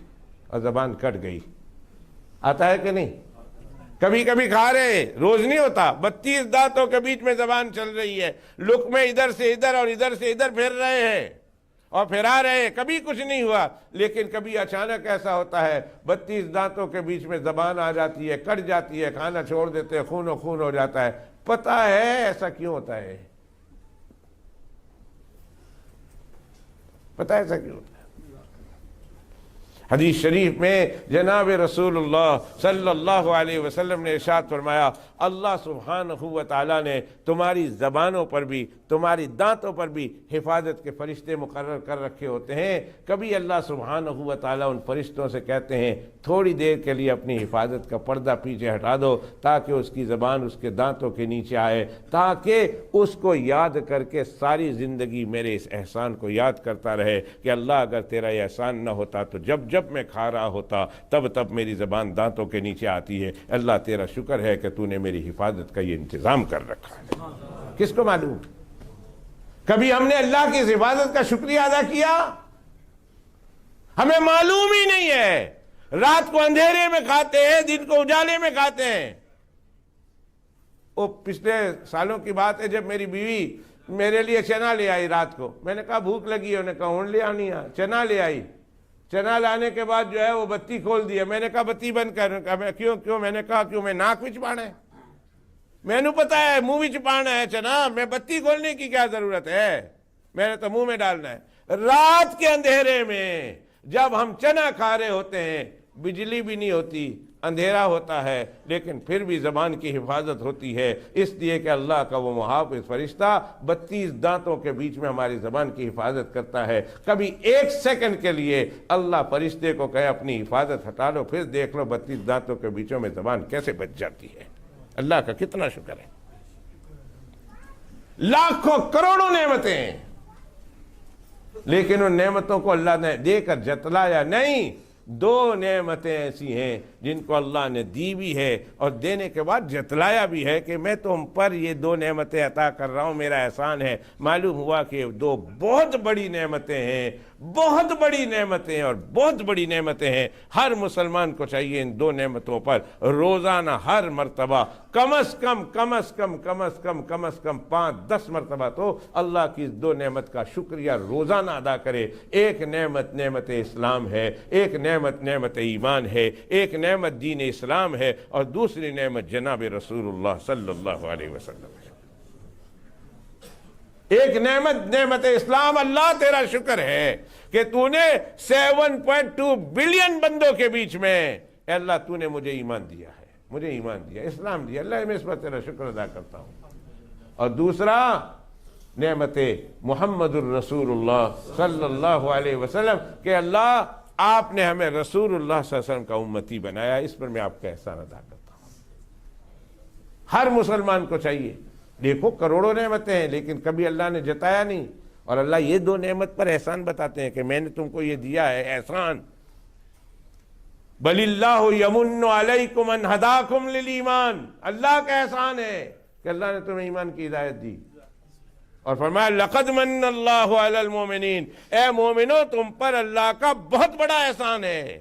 [SPEAKER 1] اور زبان کٹ گئی. آتا ہے کہ نہیں؟ کبھی کبھی کھا رہے ہیں، روز نہیں ہوتا. 32 دانتوں کے بیچ میں زبان چل رہی ہے، لقمے ادھر سے ادھر اور ادھر سے ادھر پھر رہے ہیں اور پھرا رہے ہیں، کبھی کچھ نہیں ہوا. لیکن کبھی اچانک ایسا ہوتا ہے 32 دانتوں کے بیچ میں زبان آ جاتی ہے، کٹ جاتی ہے، کھانا چھوڑ دیتے ہیں، خون و خون ہو جاتا ہے. پتہ ہے ایسا کیوں ہوتا ہے؟ پتہ ہے ایسا کیوں ہوتا ہے؟ حدیث شریف میں جناب رسول اللہ صلی اللہ علیہ وسلم نے ارشاد فرمایا، اللہ سبحانہ و تعالیٰ نے تمہاری زبانوں پر بھی، تمہاری دانتوں پر بھی حفاظت کے فرشتے مقرر کر رکھے ہوتے ہیں. کبھی اللہ سبحانہ و تعالیٰ ان فرشتوں سے کہتے ہیں تھوڑی دیر کے لیے اپنی حفاظت کا پردہ پیچھے ہٹا دو تاکہ اس کی زبان اس کے دانتوں کے نیچے آئے، تاکہ اس کو یاد کر کے ساری زندگی میرے اس احسان کو یاد کرتا رہے کہ اللہ اگر تیرا یہ احسان نہ ہوتا تو جب میں کھا رہا ہوتا تب میری زبان دانتوں کے نیچے آتی ہے. اللہ تیرا شکر ہے کہ تو نے میری حفاظت کا یہ انتظام کر رکھا ہے. کس کو معلوم؟ کبھی ہم نے اللہ کی حفاظت کا شکریہ ادا کیا؟ ہمیں معلوم ہی نہیں ہے. رات کو اندھیرے میں کھاتے ہیں، دن کو اجالے میں کھاتے ہیں. وہ پچھلے سالوں کی بات ہے جب میری بیوی میرے لیے چنا لے آئی رات کو. میں نے کہا بھوک لگی ہے، انہوں نے کہا اون لے آنی ہے. چنا لے آئی. چنا لانے کے بعد جو ہے وہ بتی کھول دیا. میں نے کہا بتی بند کر. کیوں؟ میں نے کہا کیوں؟ میں ناک بھی چھپانا ہے، میں نے پتا ہے منہ بھی چھپانا ہے چنا، میں بتی کھولنے کی کیا ضرورت ہے؟ میں نے تو منہ میں ڈالنا ہے. رات کے اندھیرے میں جب ہم چنا کھا رہے ہوتے ہیں، بجلی بھی نہیں ہوتی، اندھیرا ہوتا ہے، لیکن پھر بھی زبان کی حفاظت ہوتی ہے، اس لیے کہ اللہ کا وہ محافظ فرشتہ 32 دانتوں کے بیچ میں ہماری زبان کی حفاظت کرتا ہے. کبھی 1 سیکنڈ کے لیے اللہ فرشتے کو کہے اپنی حفاظت ہٹا لو، پھر دیکھ لو 32 دانتوں کے بیچوں میں زبان کیسے بچ جاتی ہے. اللہ کا کتنا شکر ہے. لاکھوں کروڑوں نعمتیں ہیں، لیکن ان نعمتوں کو اللہ نے دے کر جتلایا نہیں. 2 نعمتیں ایسی ہیں جن کو اللہ نے دی بھی ہے اور دینے کے بعد جتلایا بھی ہے کہ میں تم پر یہ 2 نعمتیں عطا کر رہا ہوں، میرا احسان ہے. معلوم ہوا کہ 2 بہت بڑی نعمتیں ہیں بہت بڑی نعمتیں اور بہت بڑی نعمتیں ہیں. ہر مسلمان کو چاہیے ان دو نعمتوں پر روزانہ ہر مرتبہ کم از کم 5-10 مرتبہ تو اللہ کی اس دو نعمت کا شکریہ روزانہ ادا کرے. ایک نعمت اسلام ہے، ایک نعمت ایمان ہے، ایک نعمت دین اسلام ہے، اور دوسری نعمت جناب رسول اللہ صلی اللہ علیہ وسلم ہے. ایک نعمت اسلام. اللہ تیرا شکر ہے کہ تو نے 7.2 بلین بندوں کے بیچ میں، اے اللہ تو نے مجھے ایمان دیا ہے، مجھے ایمان دیا، اسلام دیا. اللہ میں اس پر تیرا شکر ادا کرتا ہوں. اور دوسرا نعمت محمد الرسول اللہ صلی اللہ علیہ وسلم کہ اللہ آپ نے ہمیں رسول اللہ صلی اللہ علیہ وسلم کا امتی بنایا. اس پر میں آپ کا احسان ادا کرتا ہوں. ہر مسلمان کو چاہیے. دیکھو کروڑوں نعمتیں ہیں لیکن کبھی اللہ نے جتایا نہیں. اور اللہ یہ دو نعمت پر احسان بتاتے ہیں کہ میں نے تم کو یہ دیا ہے احسان. بل اللہ یمن علیکم ان ہداکم للایمان. اللہ کا احسان ہے کہ اللہ نے تمہیں ایمان کی ہدایت دی. اور فرمایا لقد من اللہ علی المومنین. اے مومنو تم پر اللہ کا بہت بڑا احسان ہے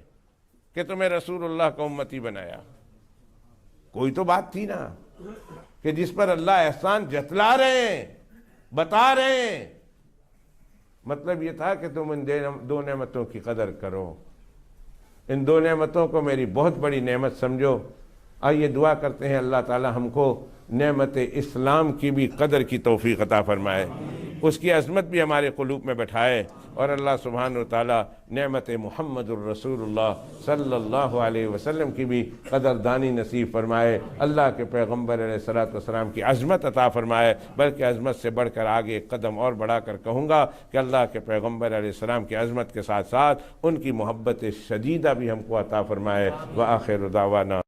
[SPEAKER 1] کہ تمہیں رسول اللہ کا امتی بنایا. کوئی تو بات تھی نا کہ جس پر اللہ احسان جتلا رہے ہیں، بتا رہے ہیں. مطلب یہ تھا کہ تم ان دو نعمتوں کی قدر کرو، ان دو نعمتوں کو میری بہت بڑی نعمت سمجھو. آئیے دعا کرتے ہیں اللہ تعالی ہم کو نعمت اسلام کی بھی قدر کی توفیق عطا فرمائے، اس کی عظمت بھی ہمارے قلوب میں بٹھائے، اور اللہ سبحانہ وتعالی نعمت محمد الرسول اللہ صلی اللہ علیہ وسلم کی بھی قدردانی نصیب فرمائے. اللہ کے پیغمبر علیہ السلام کی عظمت عطا فرمائے. بلکہ عظمت سے بڑھ کر آگے ایک قدم اور بڑھا کر کہوں گا کہ اللہ کے پیغمبر علیہ السلام کی عظمت کے ساتھ ساتھ ان کی محبت شدیدہ بھی ہم کو عطا فرمائے. وآخر دعوانا